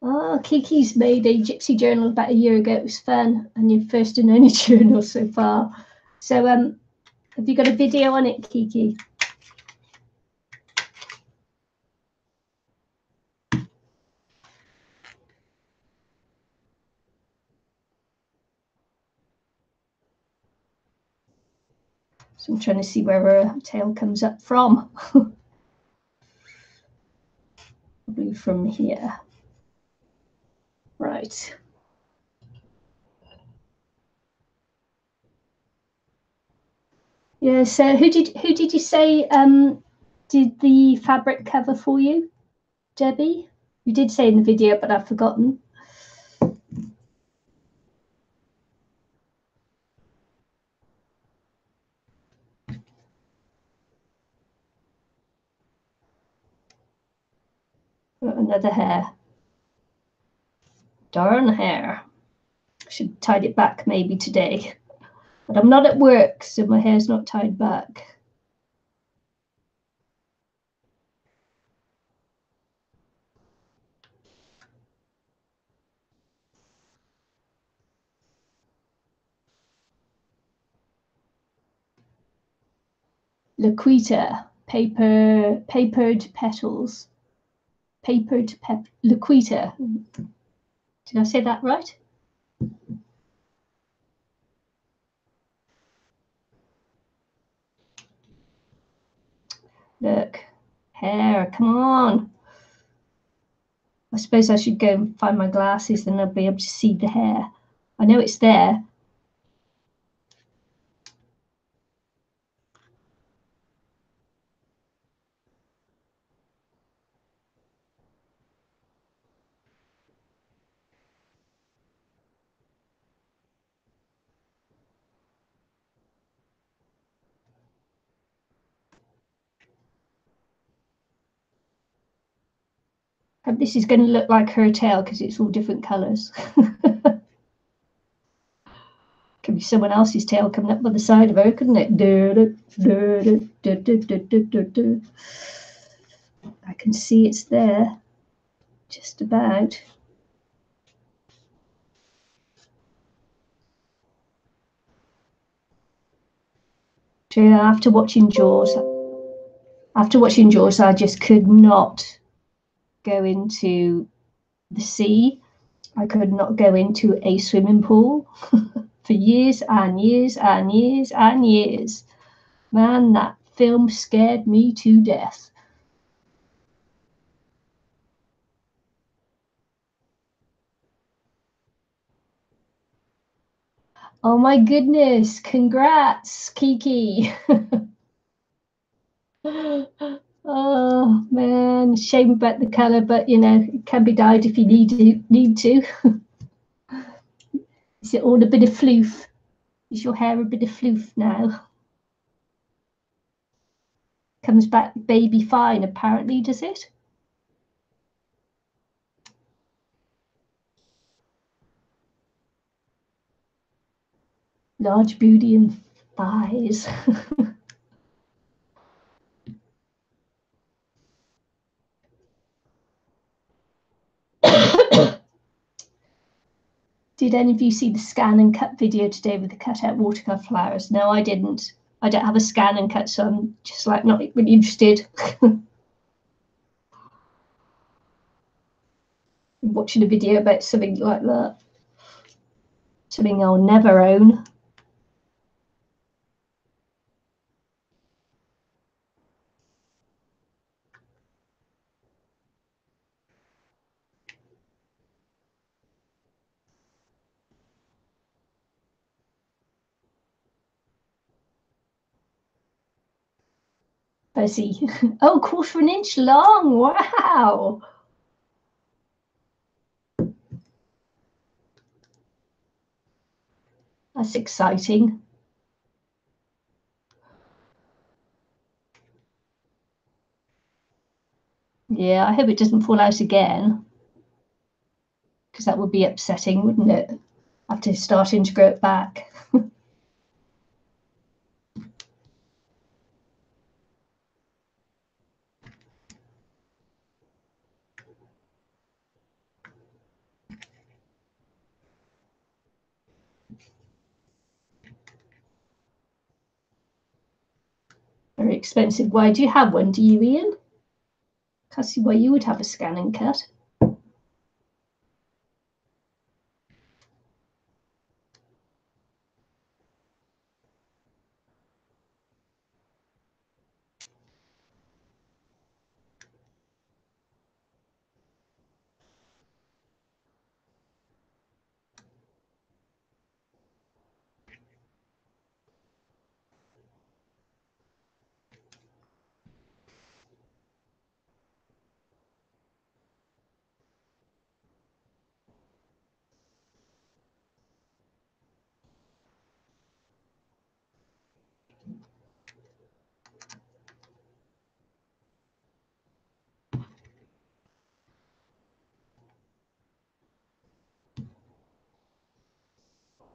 Oh, Kiki's made a gypsy journal about a year ago. It was fun, and your first and only journal so far. So, have you got a video on it, Kiki? So I'm trying to see where her tail comes up from. Probably from here. Right. Yeah. So who did you say did the fabric cover for you, Debbie? You did say in the video, but I've forgotten. Another hair. Darn hair. I should have tied it back maybe today. But I'm not at work, so my hair's not tied back. Liquita, papered petals. Liquita. Did I say that right? Look, hair, come on. I suppose I should go and find my glasses, then I'll be able to see the hair. I know it's there. And this is going to look like her tail because it's all different colours. Could be someone else's tail coming up by the side of her, couldn't it? I can see it's there, just about. After watching Jaws, I just could not go into the sea. I could not go into a swimming pool for years and years and years and years. Man, that film scared me to death. Oh my goodness, congrats, Kiki. Oh man, shame about the colour, but you know, it can be dyed if you need to. Is it all a bit of floof? Is your hair a bit of floof now? Comes back baby fine, apparently, does it? Large booty and thighs. Did any of you see the scan and cut video today with the cut out watercolor flowers? No, I didn't. I don't have a scan and cut, so I'm just like not really interested. Watching a video about something like that. Something I'll never own. I see. Oh, 1/4 inch long. Wow. That's exciting. Yeah, I hope it doesn't fall out again, because that would be upsetting, wouldn't it? After starting to grow it back. Very expensive. Why do you have one? Do you, Ian? Can't see why you would have a scan and cut.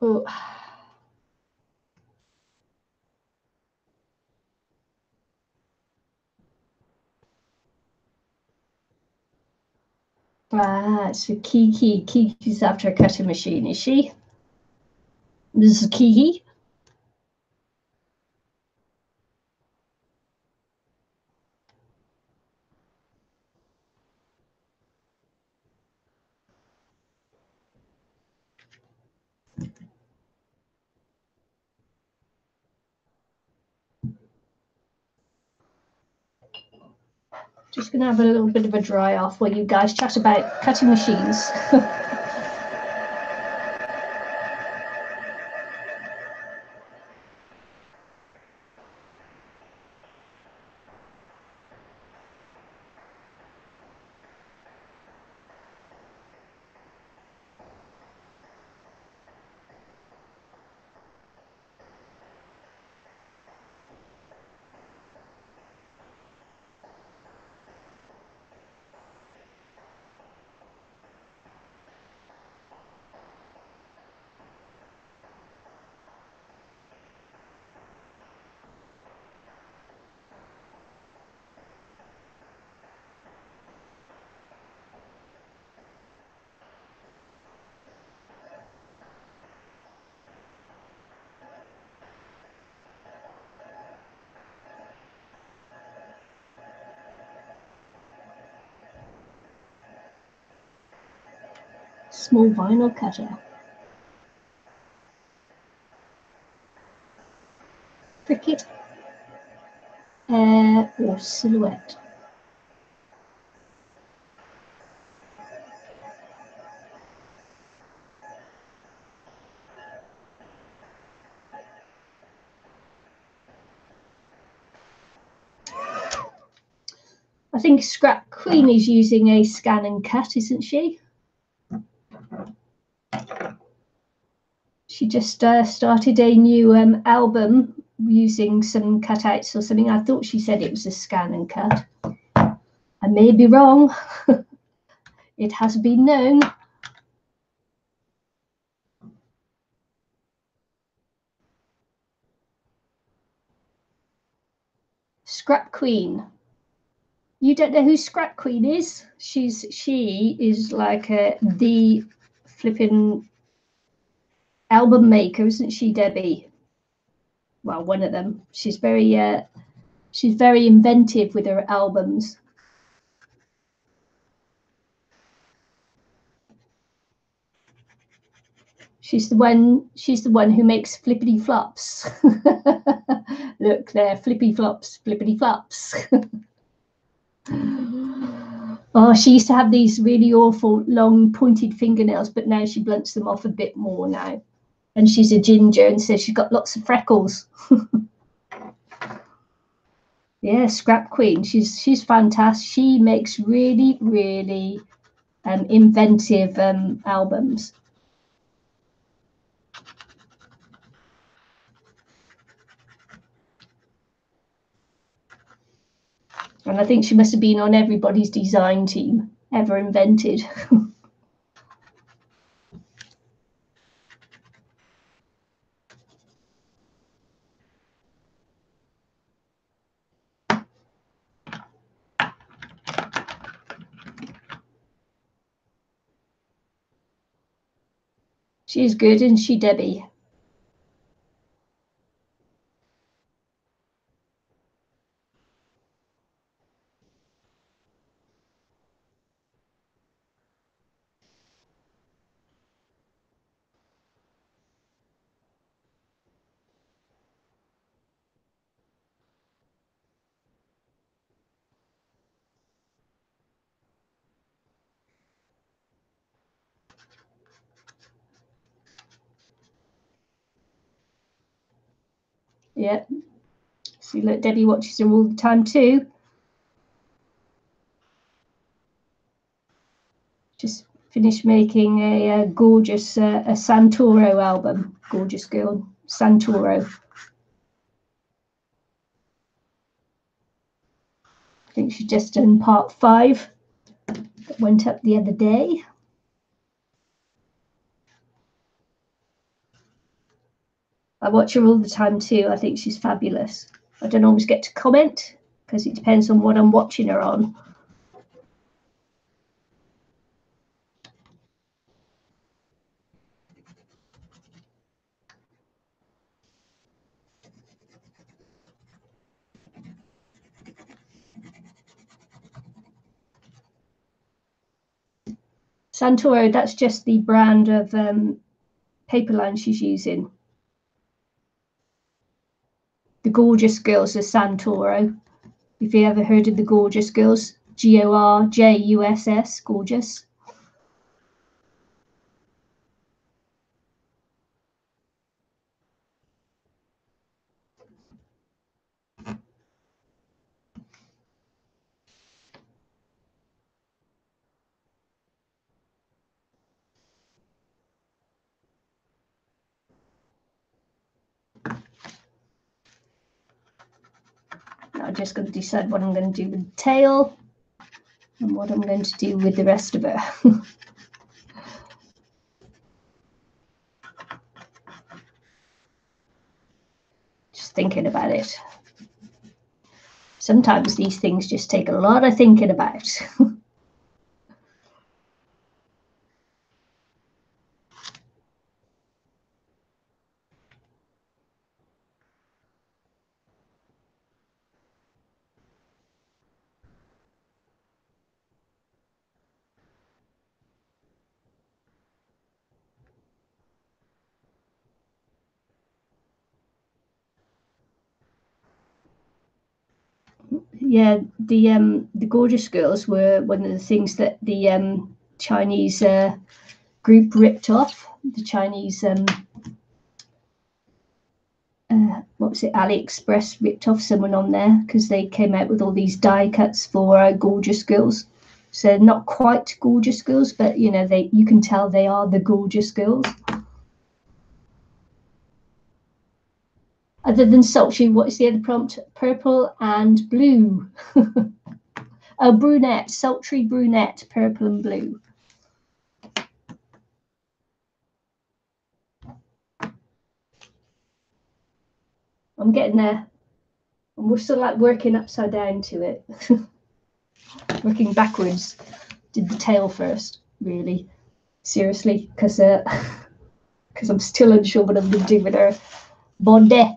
Oh. Ah, so Kiki. Kiki's after a cutting machine, is she? This is Kiki. Just going to have a little bit of a dry off while you guys chat about cutting machines. Small vinyl cutter. Cricket or silhouette. I think Scrap Queen is using a scan and cut, isn't she? She just started a new album using some cutouts or something. I thought she said it was a scan and cut. I may be wrong. It has been known. Scrap Queen. You don't know who Scrap Queen is? She is like the flipping album maker, isn't she, Debbie? Well, one of them. She's very inventive with her albums. She's the one who makes flippity flops. Look there, flippy flops, flippity flops. Oh, she used to have these really awful long pointed fingernails, but now she blunts them off a bit more now. And she's a ginger and says she's got lots of freckles. Yeah, Scrap Queen. She's fantastic. She makes really, really inventive albums. And I think she must have been on everybody's design team ever invented. She's good, isn't she, Debbie? Yeah. See, look, Debbie watches her all the time too. Just finished making a gorgeous a Santoro album. Gorgeous girl, Santoro. I think she's just done part 5 that went up the other day. I watch her all the time too. I think she's fabulous. I don't always get to comment because it depends on what I'm watching her on. Santoro, that's just the brand of paper line she's using. The Gorgeous Girls are Santoro. If you ever heard of the Gorgeous Girls, Gorjuss, gorgeous. Now I'm just going to decide what I'm going to do with the tail and what I'm going to do with the rest of her. Just thinking about it. Sometimes these things just take a lot of thinking about. Yeah, the gorgeous girls were one of the things that the Chinese group ripped off. The Chinese what was it, AliExpress ripped off someone on there because they came out with all these die cuts for gorgeous girls. So not quite gorgeous girls, but you know, you can tell they are the gorgeous girls. Other than sultry, what is the other prompt? Purple and blue. Oh, brunette, sultry brunette, purple and blue. I'm getting there. And we're still like working upside down to it. Working backwards. Did the tail first, really. Seriously, because I'm still unsure what I'm going to do with her body.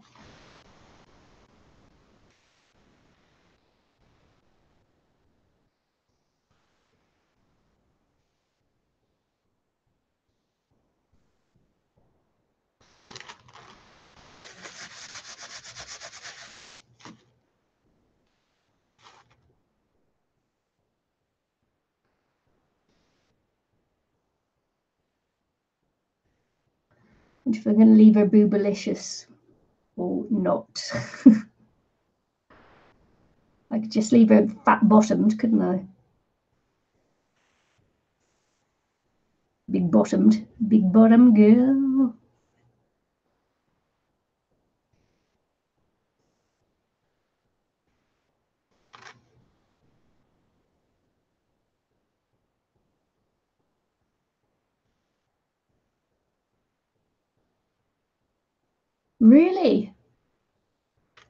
If I'm going to leave her boobalicious or not. I could just leave her fat bottomed, couldn't I? Big bottom girl. Really?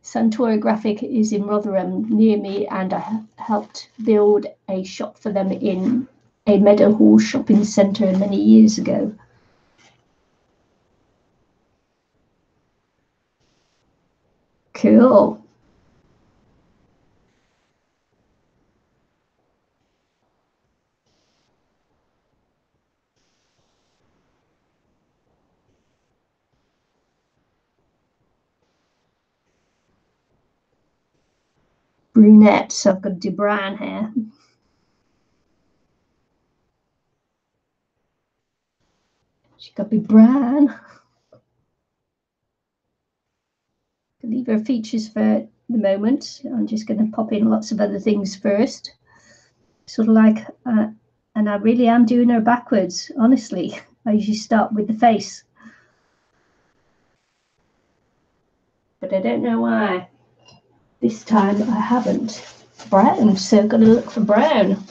Suntory Graphic is in Rotherham near me, and I helped build a shop for them in a Meadowhall shopping centre many years ago. Cool. Brunette, so I've got to do brown hair. She's got to be brown. Leave her features for the moment. I'm just going to pop in lots of other things first. Sort of like, and I really am doing her backwards, honestly. I usually start with the face. But I don't know why. This time I haven't. Brown, so I've got to look for brown.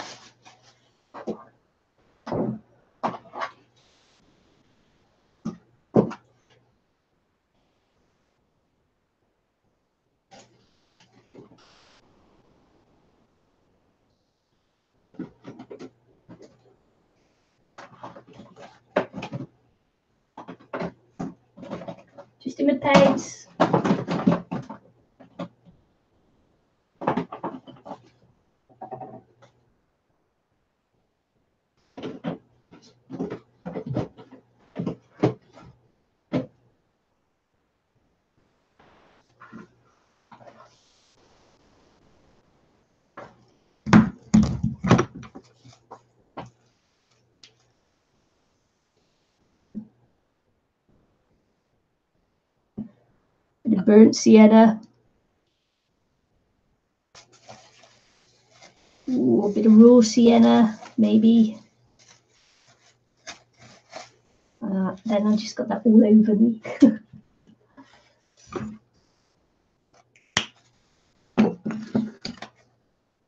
Just in my paints. of burnt sienna. Ooh, a bit of raw sienna, maybe. Then I just got that all over me.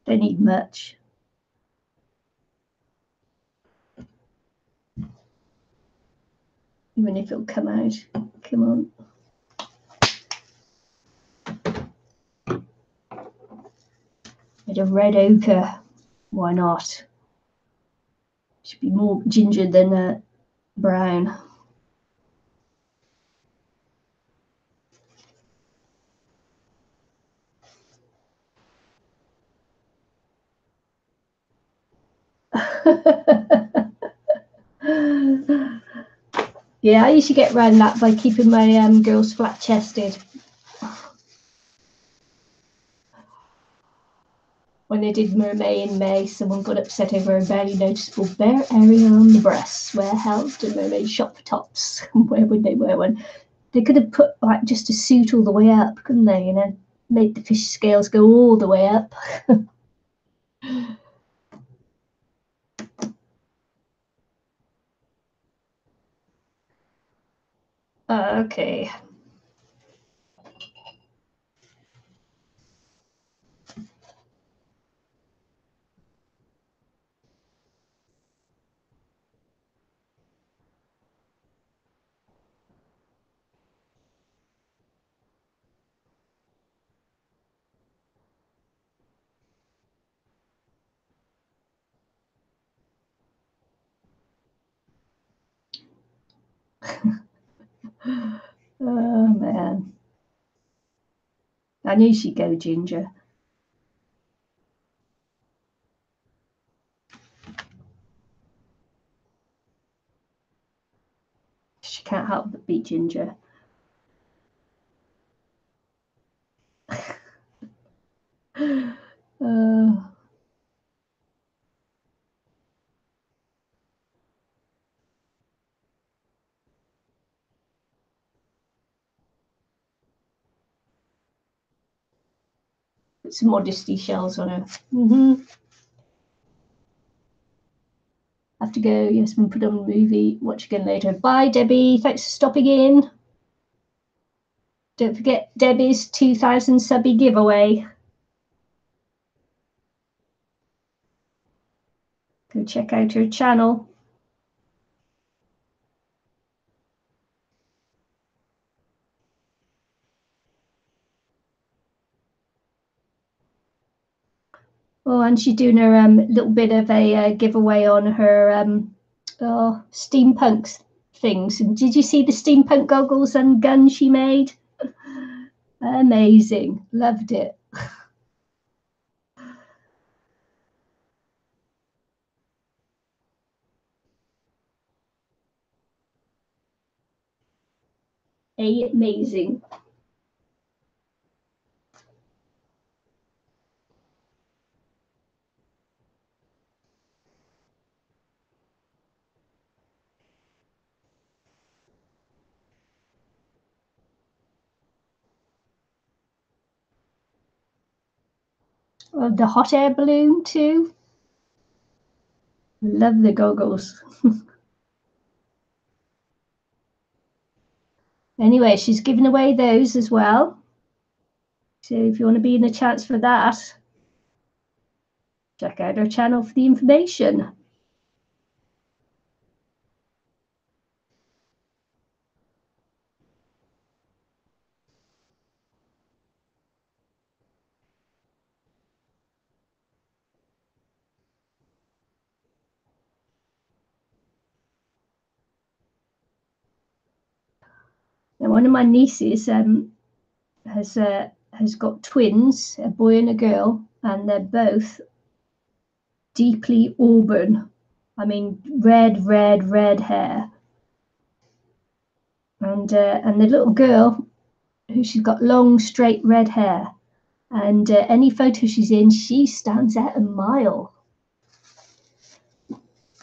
Don't need much. Even if it'll come out. Come on. Bit of red ochre. Why not? Should be more ginger than brown. Yeah, I used to get around that by keeping my girls flat-chested. When they did Mermaid in May, someone got upset over a very noticeable bare area on the breasts where held the mermaid shop tops. Where would they wear one? They could have put like just a suit all the way up, couldn't they? And then made the fish scales go all the way up. Okay. Oh man. I knew she'd go ginger. She can't help but be ginger. Put some modesty shells on her. Have to go. Yes, we'll put on a movie. Watch again later. Bye, Debbie. Thanks for stopping in. Don't forget Debbie's 2000 subby giveaway. Go check out her channel. Oh, and she's doing her little bit of a giveaway on her steampunk things. And did you see the steampunk goggles and gun she made? Amazing. Loved it. Amazing. Oh, the hot air balloon too. Love the goggles. Anyway, she's giving away those as well. So if you want to be in the chance for that, check out her channel for the information. Now, one of my nieces has got twins, a boy and a girl, and they're both deeply auburn. I mean, red hair. And the little girl, she's got long, straight red hair. And any photo she's in, she stands out a mile.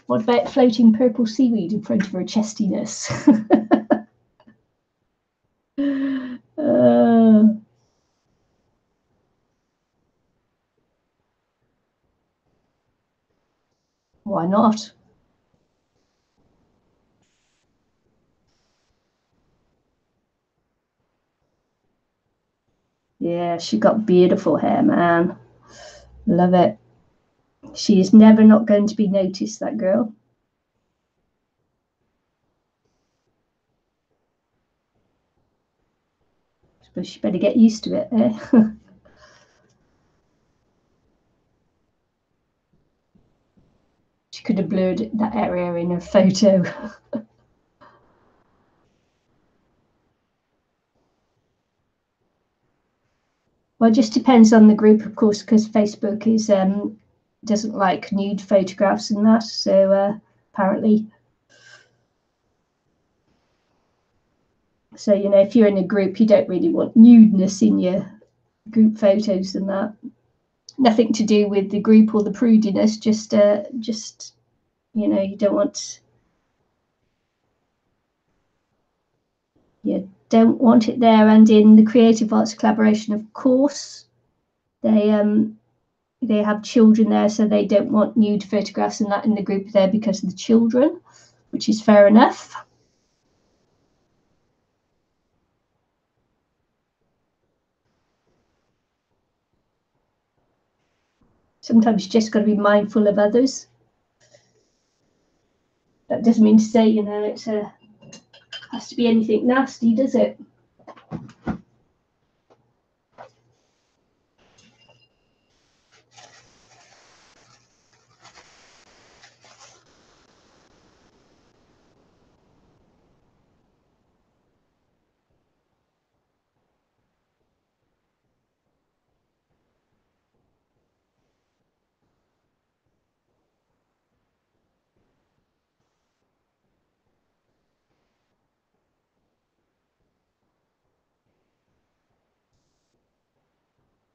What about floating purple seaweed in front of her chestiness? Why not? Yeah, she got beautiful hair, man. Love it. She is never not going to be noticed, that girl. Suppose she better get used to it, eh? She could have blurred that area in her photo. Well, it just depends on the group, of course, because Facebook is doesn't like nude photographs and that. So apparently, so if you're in a group, you don't really want nudeness in your group photos and that. Nothing to do with the group or the prudiness. Just you don't want. You don't want it there. And in the creative arts collaboration, of course, they have children there, so they don't want nude photographs and that in the group there because of the children, which is fair enough. Sometimes you just got to be mindful of others. That doesn't mean to say, it has to be anything nasty, does it?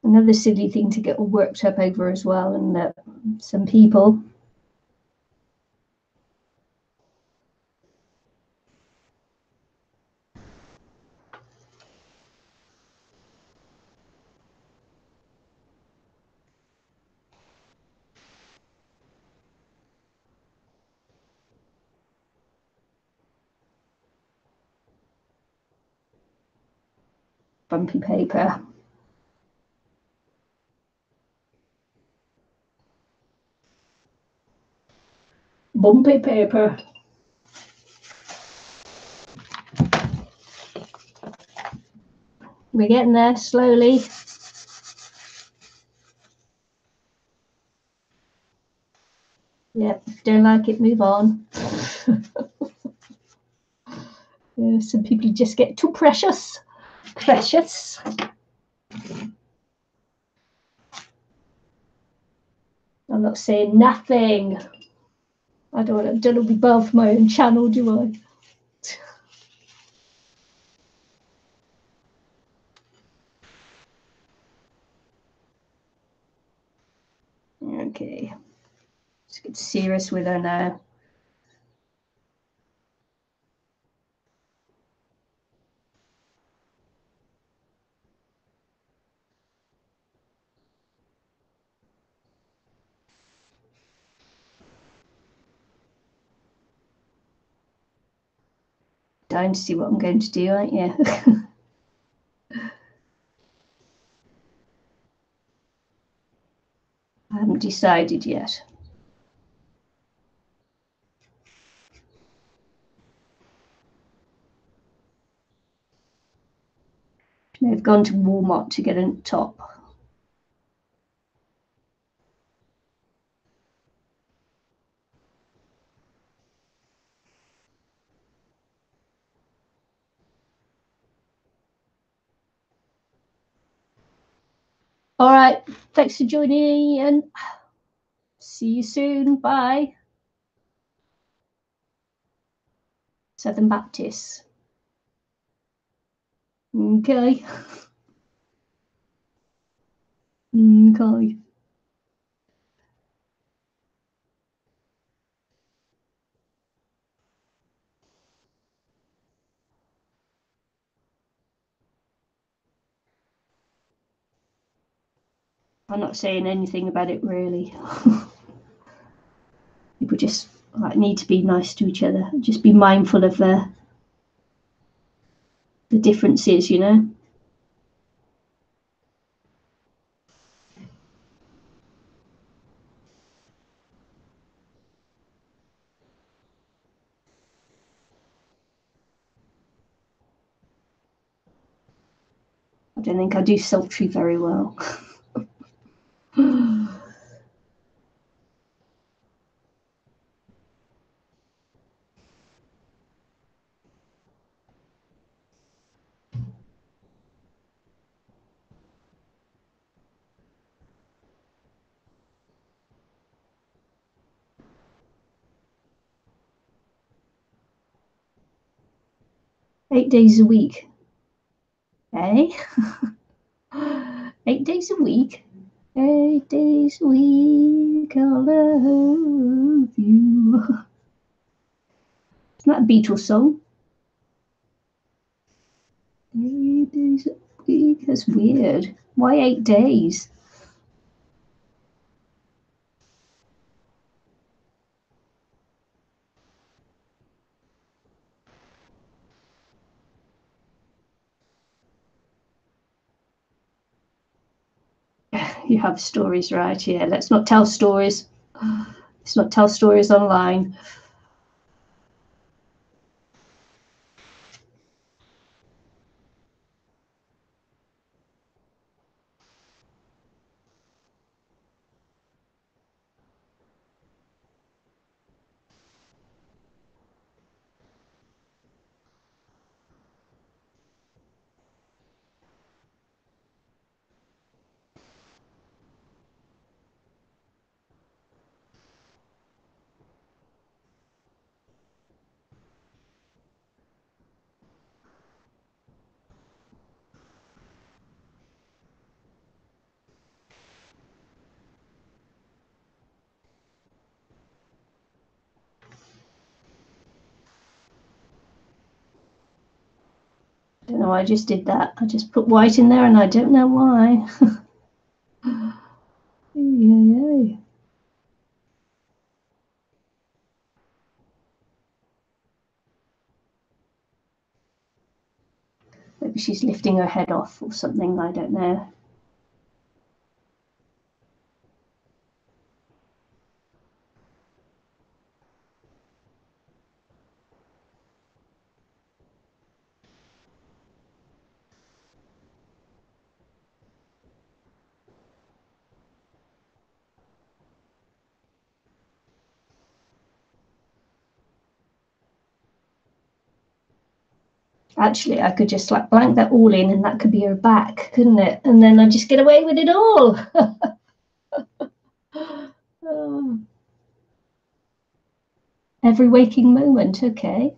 Another silly thing to get all worked up over as well, and some people. Bumpy paper. Bumpy paper. We're getting there slowly. Yep, don't like it, move on. Yeah, some people just get too precious. Precious. I'm not saying nothing. I don't want to be above my own channel, do I? Okay. Let's get serious with her now. Dying to see what I'm going to do, aren't you? I haven't decided yet. I've gone to Walmart to get a top. All right. Thanks for joining and see you soon. Bye. Southern Baptist. Okay. Okay. I'm not saying anything about it really. People just like need to be nice to each other. Just be mindful of the differences, you know. I don't think I do sultry very well. 8 days a week, eh? 8 days a week. 8 days a week, I'll love you. Isn't that a Beatles song? 8 days a week. That's weird. Why 8 days? You have stories, right? Yeah, let's not tell stories. Let's not tell stories online. I don't know why I just did that. I just put white in there and I don't know why. Yeah. Maybe she's lifting her head off or something, I don't know. Actually, I could just like blank that all in and that could be her back, couldn't it? And then I just get away with it all. Oh, every waking moment, okay.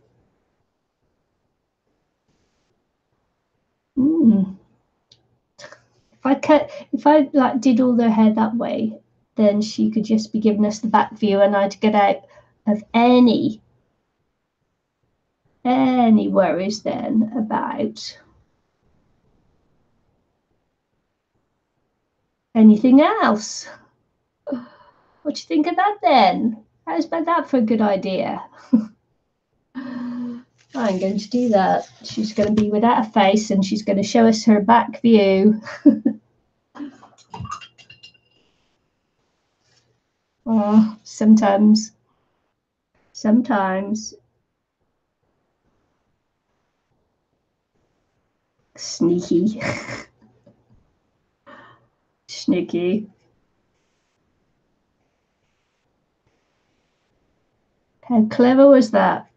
If I like did all the hair that way, then she could just be giving us the back view and I'd get out of any worries then about anything else. What do you think of that then? How's about that for a good idea? I'm going to do that. She's going to be without a face and she's going to show us her back view. Oh, sometimes. Sneaky. Sneaky. How clever was that?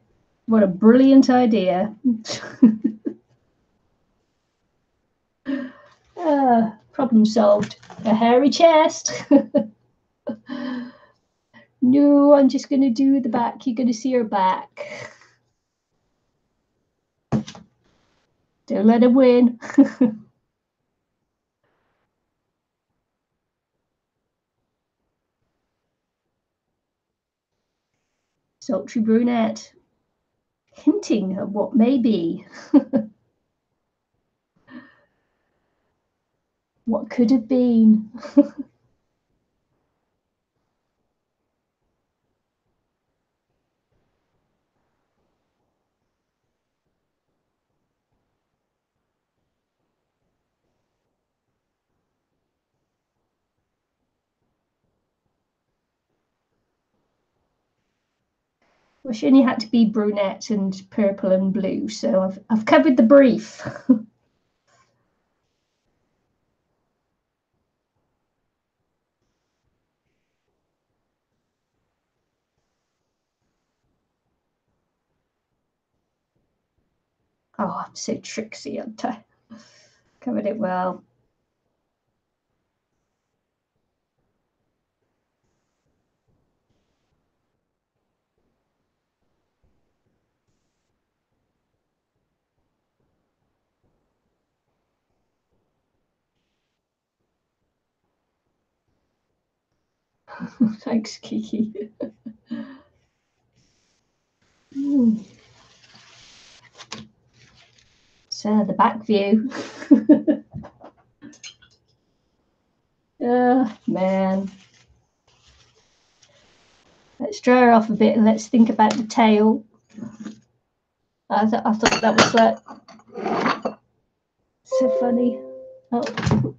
What a brilliant idea. Problem solved. A hairy chest. No, I'm just going to do the back. You're going to see her back. Don't let him win. Sultry brunette. Hinting at what may be. What could have been. Well, she only had to be brunette and purple and blue, so I've covered the brief. Oh, I'm so tricksy, aren't I? Covered it well. Thanks, Kiki. So the back view. Oh, man. Let's dry her off a bit and let's think about the tail. I thought that was so funny. Oh.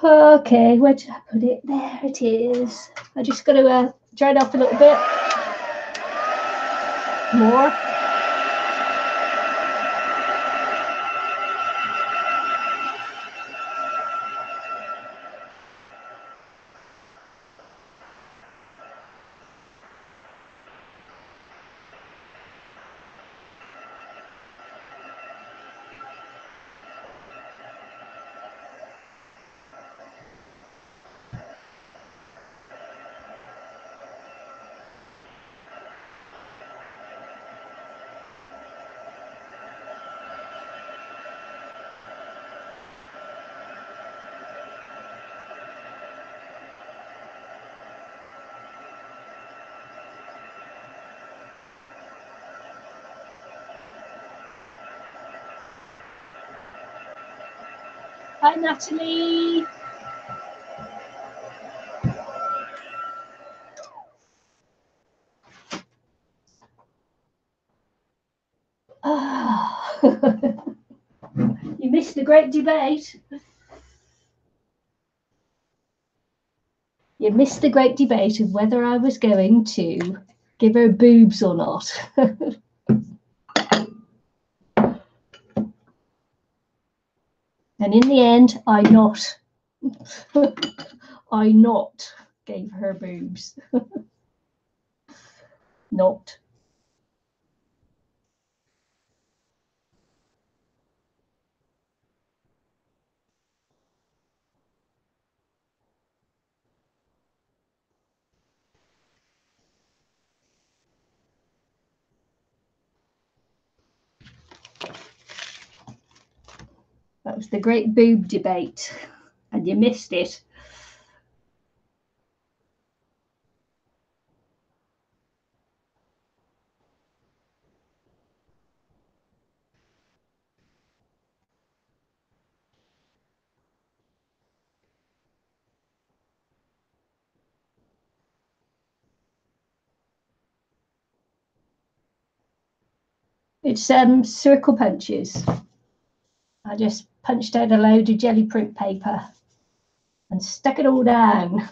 Okay, where did I put it? There it is. I just got to dry it off a little bit more. Hi, Natalie. Oh. You missed the great debate. You missed the great debate of whether I was going to give her boobs or not. And in the end, I not gave her boobs. Not. That was the great boob debate, and you missed it. It's circle punches. I just punched out a load of jelly print paper and stuck it all down.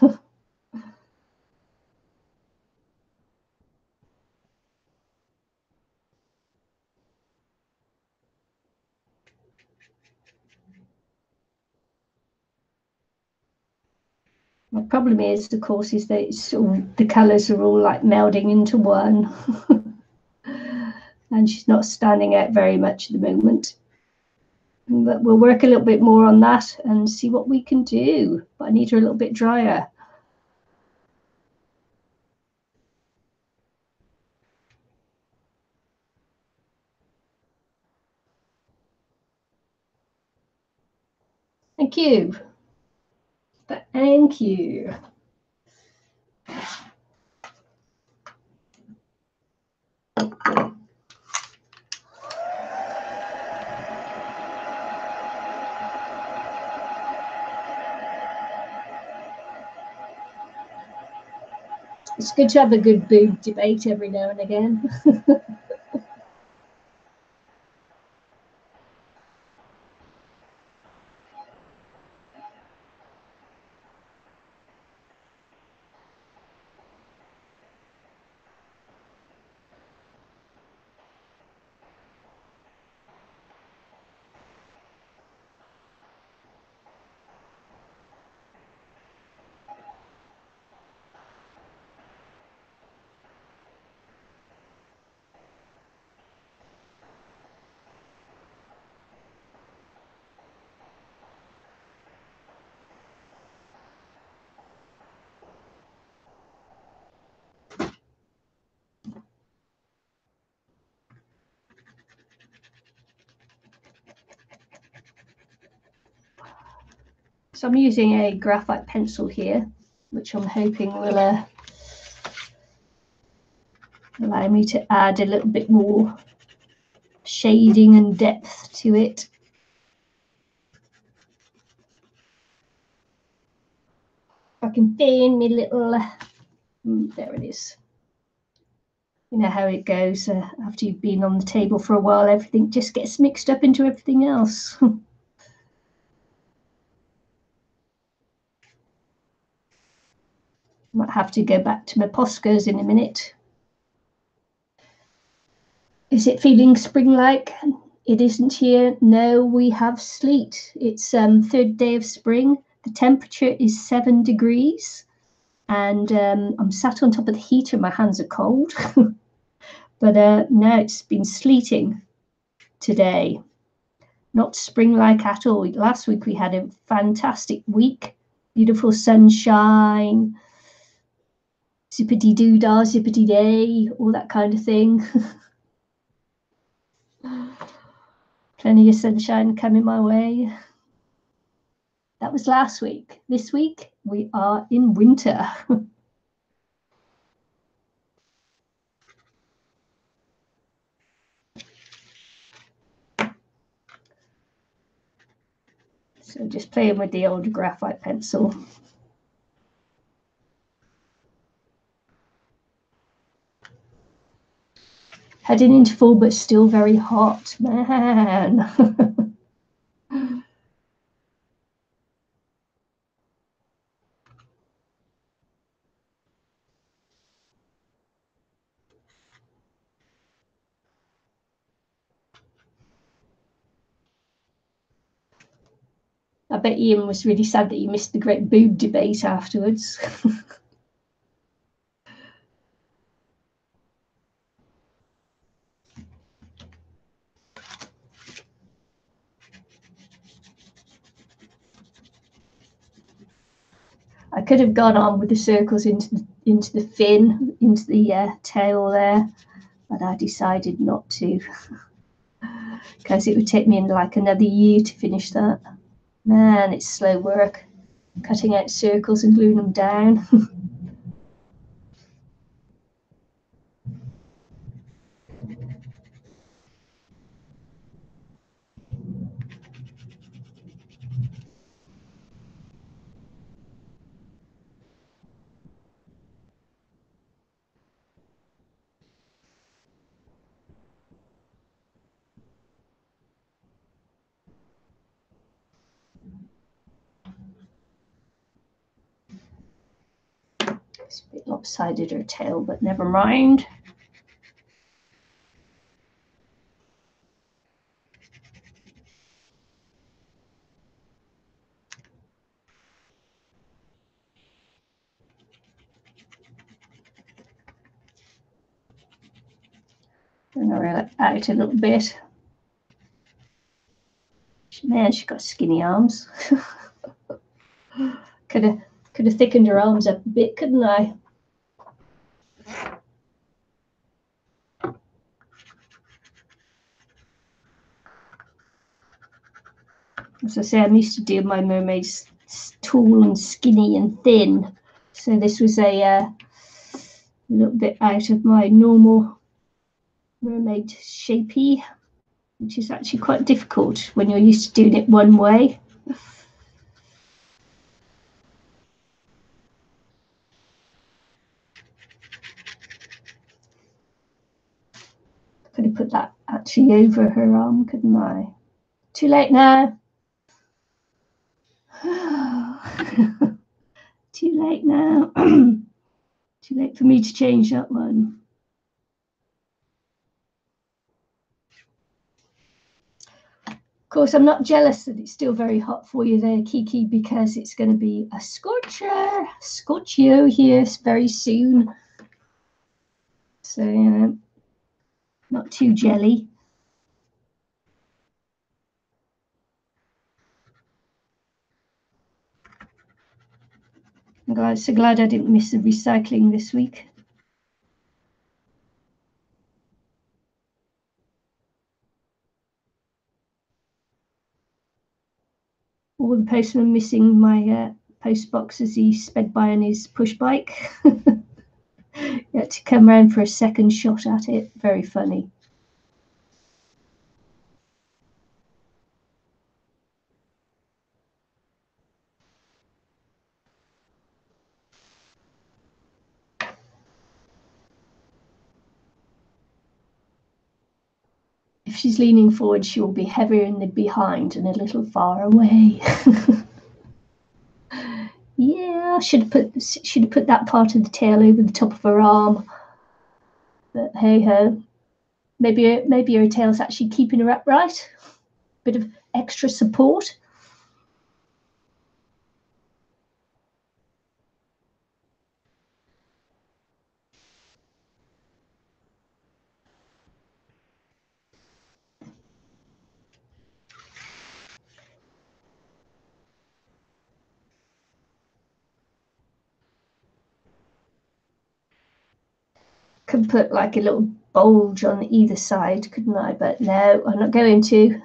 My problem is, of course, is that the colours are all like melding into one. And she's not standing out very much at the moment. But we'll work a little bit more on that and see what we can do. But I need her a little bit drier. Thank you. Thank you. It's good to have a good boob debate every now and again. So I'm using a graphite pencil here, which I'm hoping will allow me to add a little bit more shading and depth to it. I can find my little, there it is. You know how it goes after you've been on the table for a while, everything just gets mixed up into everything else. Might have to go back to my Poscos in a minute. Is it feeling spring-like? It isn't here. No, we have sleet. It's third day of spring. The temperature is 7 degrees. And I'm sat on top of the heater. My hands are cold. But no, it's been sleeting today. Not spring-like at all. Last week we had a fantastic week. Beautiful sunshine. Zippity-doo-dah, zippity-day, all that kind of thing. Plenty of sunshine coming my way. That was last week. This week, we are in winter. So just playing with the old graphite pencil. Heading into fall, but still very hot, man. I bet Ian was really sad that he missed the great boob debate afterwards. I could have gone on with the circles into the fin, into the tail there, but I decided not to because it would take me like another year to finish that. Man, it's slow work, cutting out circles and gluing them down. It's a bit lopsided, her tail, but never mind. Bring her out a little bit. Man, she's got skinny arms. could have thickened her arms up a bit, couldn't I? As I say, I'm used to doing my mermaids tall and skinny and thin, so this was a little bit out of my normal mermaid shapey, which is actually quite difficult when you're used to doing it one way. Could have put that actually over her arm, couldn't I? Too late now. Too late now. Too late for me to change that one. Of course, I'm not jealous that it's still very hot for you there, Kiki, because it's going to be a scorchio here very soon. So, not too jelly. I'm so glad I didn't miss the recycling this week. the postman missing my post box as he sped by on his push bike. He had to come round for a second shot at it. Very funny. If she's leaning forward, she will be heavier in the behind and a little far away. Yeah, I should have put that part of the tail over the top of her arm. But hey ho, maybe her tail's actually keeping her upright. Bit of extra support. Could put like a little bulge on either side, couldn't I? But no, I'm not going to.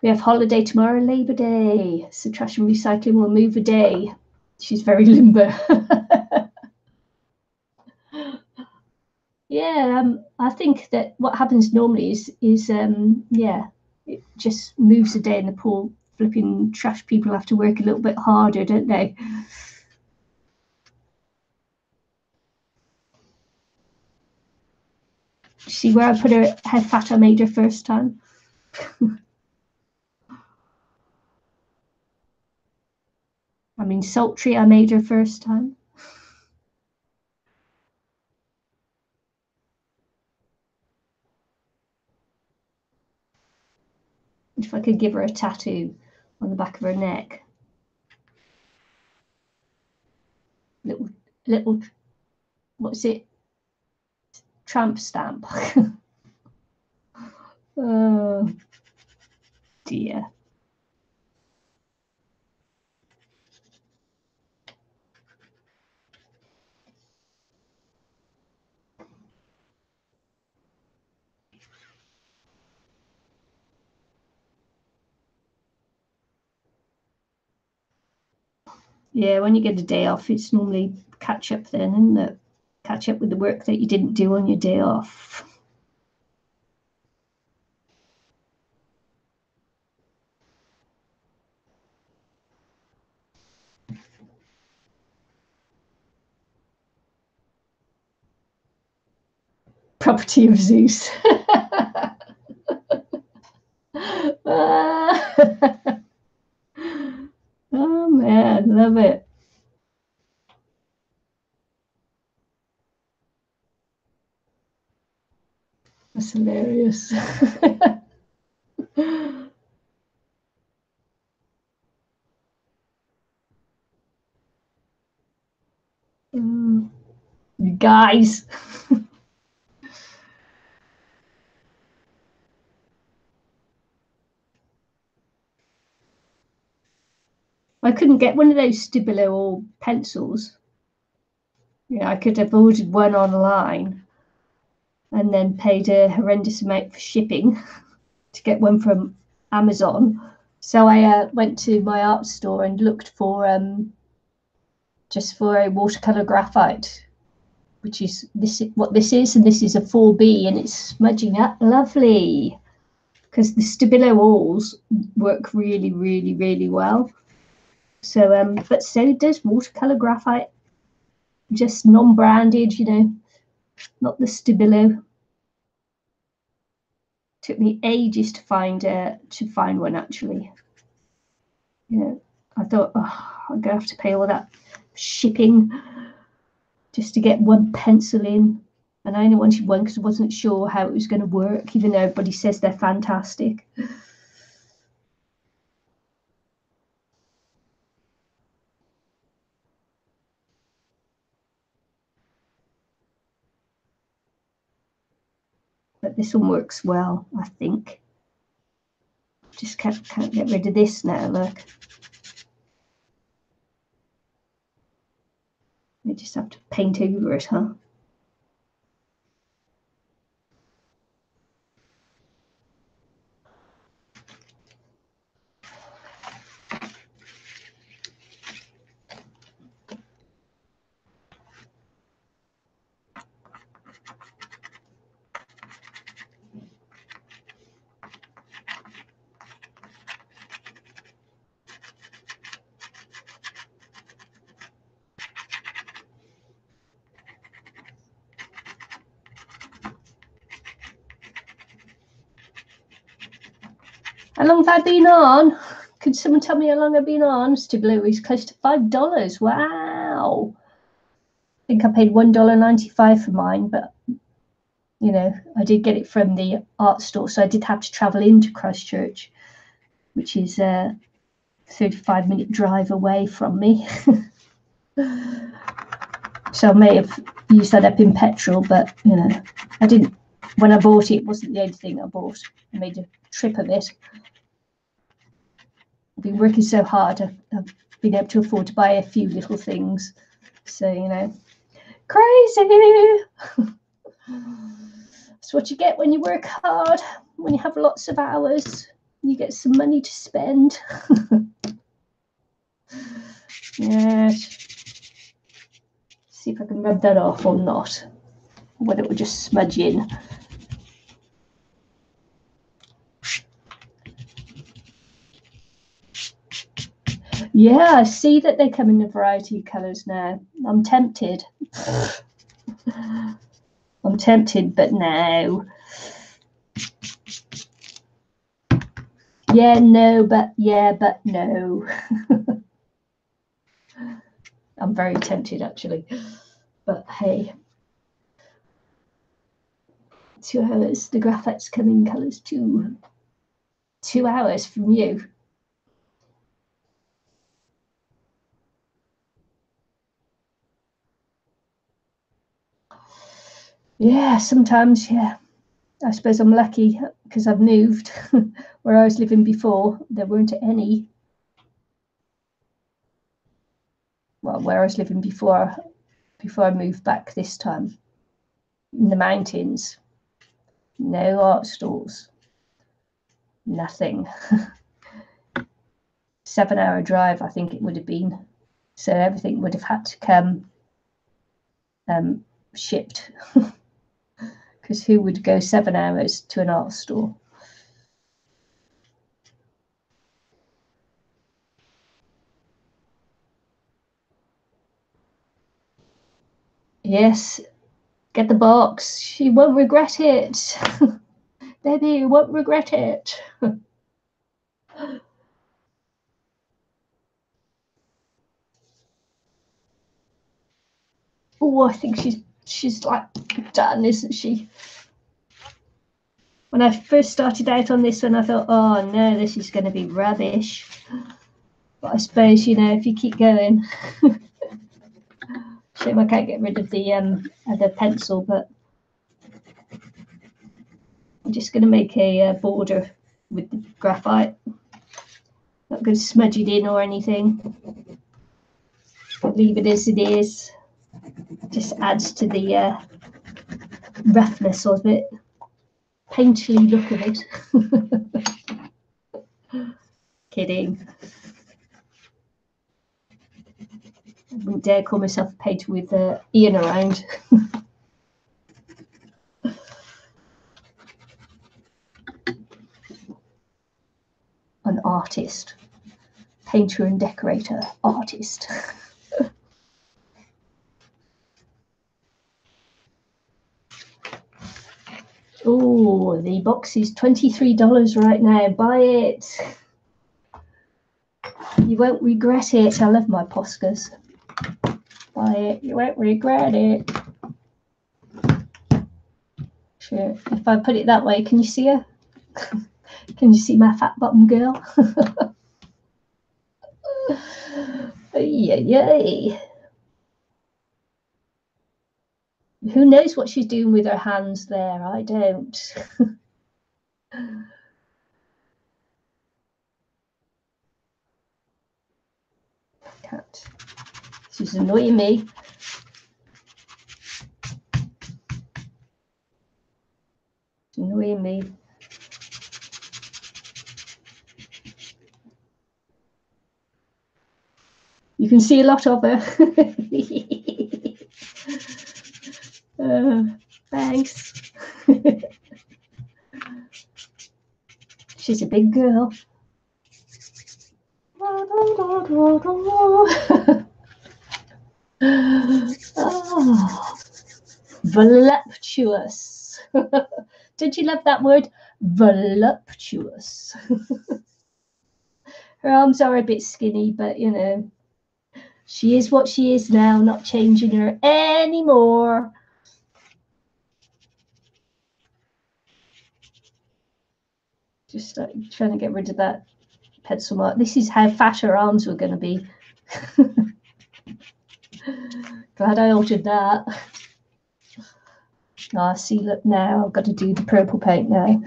We have holiday tomorrow, Labour Day, so trash and recycling will move a day. She's very limber. Yeah, I think that what happens normally is yeah, it just moves a day, and the poor flipping trash people have to work a little bit harder, don't they? See where I put her, how fat I made her first time? I mean, sultry I made her first time. If I could give her a tattoo on the back of her neck. Little, what's it? Tramp stamp. Oh, dear. Yeah, when you get a day off, it's normally catch up then, isn't it? Catch up with the work that you didn't do on your day off. Property of Zeus. Oh man, love it. That's hilarious. You guys. I couldn't get one of those Stabilo or pencils. Yeah, I could have ordered one online and then paid a horrendous amount for shipping to get one from Amazon. So I went to my art store and looked for just for a watercolor graphite, which is what this is, and this is a 4B, and it's smudging up lovely because the Stabilo oils work really, really, really well. So, but so does watercolor graphite, just non-branded, you know, not the Stabilo. Took me ages to find one actually. You know, I thought, oh, I'm gonna have to pay all that shipping just to get one pencil in, and I only wanted one because I wasn't sure how it was going to work, even though everybody says they're fantastic. But this one works well, I think. Just can't get rid of this now, look. I just have to paint over it, huh? How long have I been on? Could someone tell me how long I've been on? Stabilo is close to $5. Wow. I think I paid $1.95 for mine, but you know, I did get it from the art store, so I did have to travel into Christchurch, which is a 35-minute drive away from me. So I may have used that up in petrol, but you know, I didn't. When I bought it, it wasn't the only thing I bought. I made a trip of it. I've been working so hard, I've been able to afford to buy a few little things. So, you know, crazy. That's what you get when you work hard, when you have lots of hours, you get some money to spend. Yes. See if I can rub that off or not, or whether it will just smudge in. Yeah, I see that they come in a variety of colours now. I'm tempted. I'm tempted, but no. Yeah, no, but yeah, but no. I'm very tempted, actually. But hey. 2 hours. The graphites come in colours too. 2 hours from you. Yeah, sometimes, yeah. I suppose I'm lucky because I've moved. Where I was living before, there weren't any. Well, where I was living before I moved back this time, in the mountains, no art stores, nothing. 7-hour drive, I think it would have been. So everything would have had to come shipped. Because who would go 7 hours to an art store? Yes, get the box. You won't regret it. Baby, you won't regret it. Oh, I think she's like done, isn't she? When I first started out on this one, I thought, oh no, this is going to be rubbish. But I suppose, you know, if you keep going. Shame I can't get rid of the pencil, but I'm just going to make a border with the graphite. Not going to smudge it in or anything. Leave it as it is. Just adds to the roughness of it, painterly look of it. Kidding. I wouldn't dare call myself a painter with Ian around. An artist. Painter and decorator. Artist. Oh, the box is $23 right now. Buy it. You won't regret it. I love my Poscas. Buy it. You won't regret it. Sure. If I put it that way, can you see her? Can you see my fat bottom girl? Yay. Who knows what she's doing with her hands there? I don't. Cat. She's annoying me. She's annoying me. You can see a lot of her. Thanks. She's a big girl. Oh, voluptuous. Did you love that word? Voluptuous. Her arms are a bit skinny, but you know, she is what she is now, not changing her anymore. Just trying to get rid of that pencil mark. This is how fat her arms were going to be. Glad I altered that. Ah, see, look now, I've got to do the purple paint now.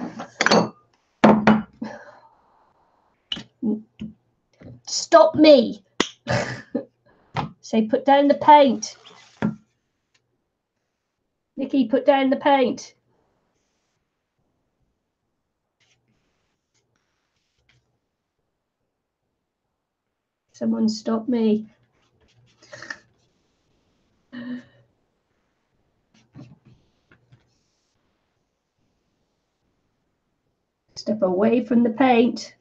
Stop me. Say, put down the paint. Nikki, put down the paint. Someone stop me. Step away from the paint.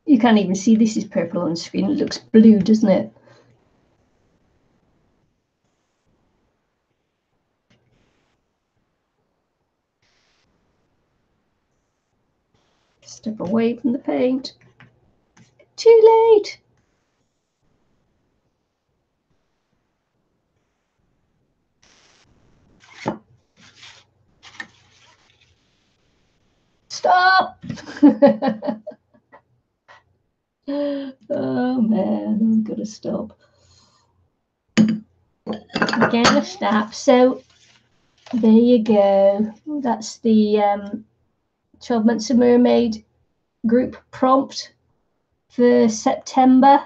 You can't even see this is purple on the screen. It looks blue, doesn't it? Step away from the paint. Too late. Stop. Oh man, I'm gonna stop. I'm gonna stop. So there you go. That's the 12 Months of Mermaid group prompt for September.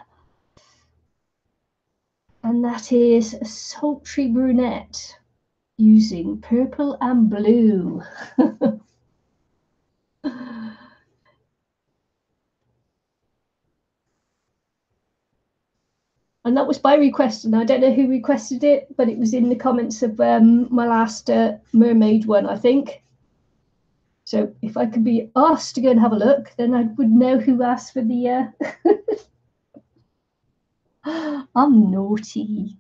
And that is a sultry brunette using purple and blue. And that was by request, and I don't know who requested it, but it was in the comments of my last mermaid one, I think. So if I could be asked to go and have a look, then I would know who asked for the... I'm naughty.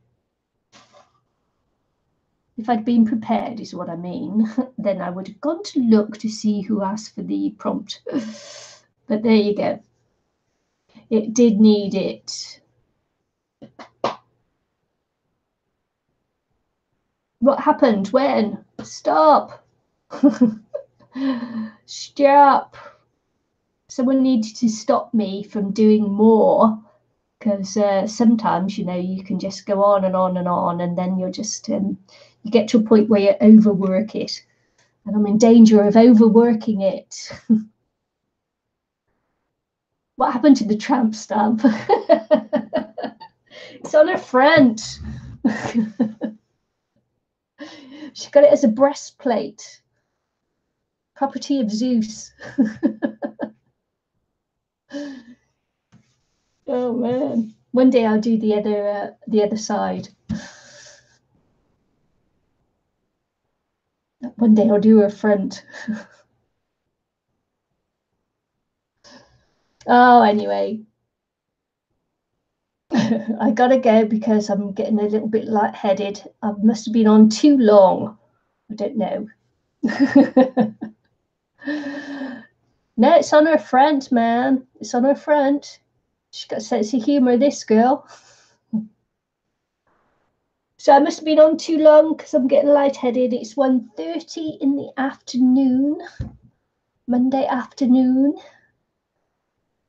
If I'd been prepared, is what I mean, then I would have gone to look to see who asked for the prompt. But there you go. It did need it. What happened? When? Stop. Stop. Someone needed to stop me from doing more, because sometimes, you know, you can just go on and on and on, and then you're just you get to a point where you overwork it, and I'm in danger of overworking it. What happened to the tramp stamp? It's on her front. She got it as a breastplate. Property of Zeus. Oh man. One day I'll do the other side. One day I'll do her front. Oh, anyway. I gotta go because I'm getting a little bit lightheaded. I must have been on too long. I don't know. No, it's on her front, man. It's on her front. She's got a sense of humor, this girl. So I must have been on too long because I'm getting lightheaded. It's 1:30 in the afternoon, Monday afternoon.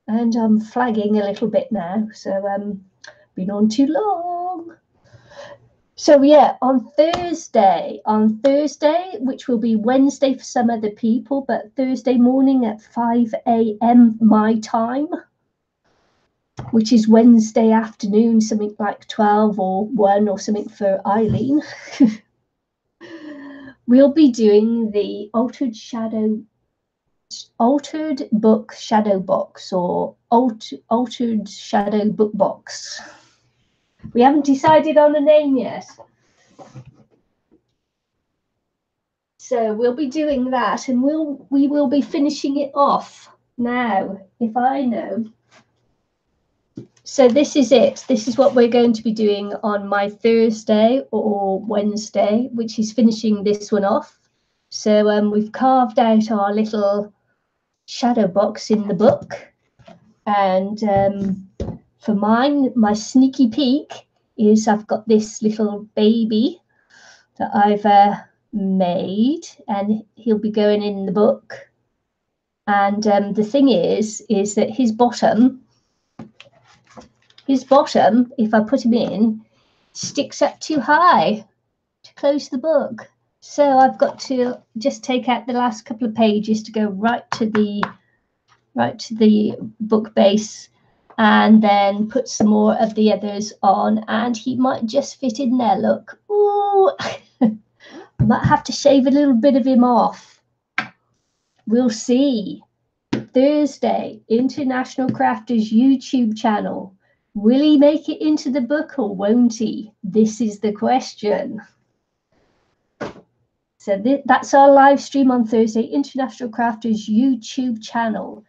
And I'm flagging a little bit now. So been on too long. So yeah, on Thursday, which will be Wednesday for some other people, but Thursday morning at 5 a.m. my time, which is Wednesday afternoon, something like 12 or 1 or something for Eileen. We'll be doing the altered book shadow box, or altered shadow book box. We haven't decided on a name yet. So we'll be doing that, and we will be finishing it off now, if I know. So this is it. This is what we're going to be doing on my Thursday or Wednesday, which is finishing this one off. So we've carved out our little shadow box in the book. And for mine, my sneaky peek is I've got this little baby that I've made, and he'll be going in the book. And the thing is that his bottom, if I put him in, sticks up too high to close the book. So I've got to just take out the last couple of pages to go right to the book base, and then put some more of the others on, and he might just fit in there. Look, ooh, I might have to shave a little bit of him off. We'll see. Thursday, International Crafters YouTube channel. Will he make it into the book or won't he? This is the question. So that's our live stream on Thursday, International Crafters YouTube channel.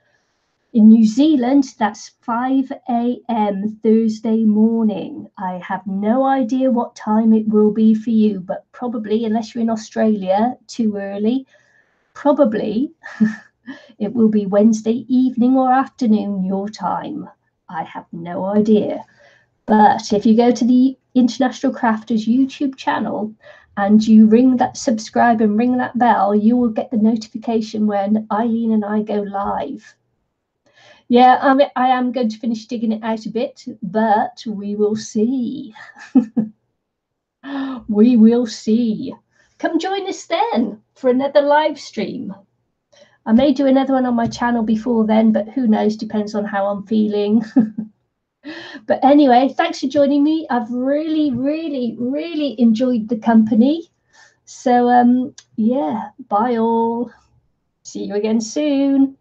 In New Zealand, that's 5 a.m. Thursday morning. I have no idea what time it will be for you, but probably, unless you're in Australia, too early, probably it will be Wednesday evening or afternoon your time. I have no idea. But if you go to the International Crafters YouTube channel and you subscribe and ring that bell, you will get the notification when Eileen and I go live. Yeah, I am going to finish digging it out a bit, but we will see. We will see. Come join us then for another live stream. I may do another one on my channel before then, but who knows, depends on how I'm feeling. But anyway, thanks for joining me. I've really, really, really enjoyed the company. So yeah, bye all. See you again soon.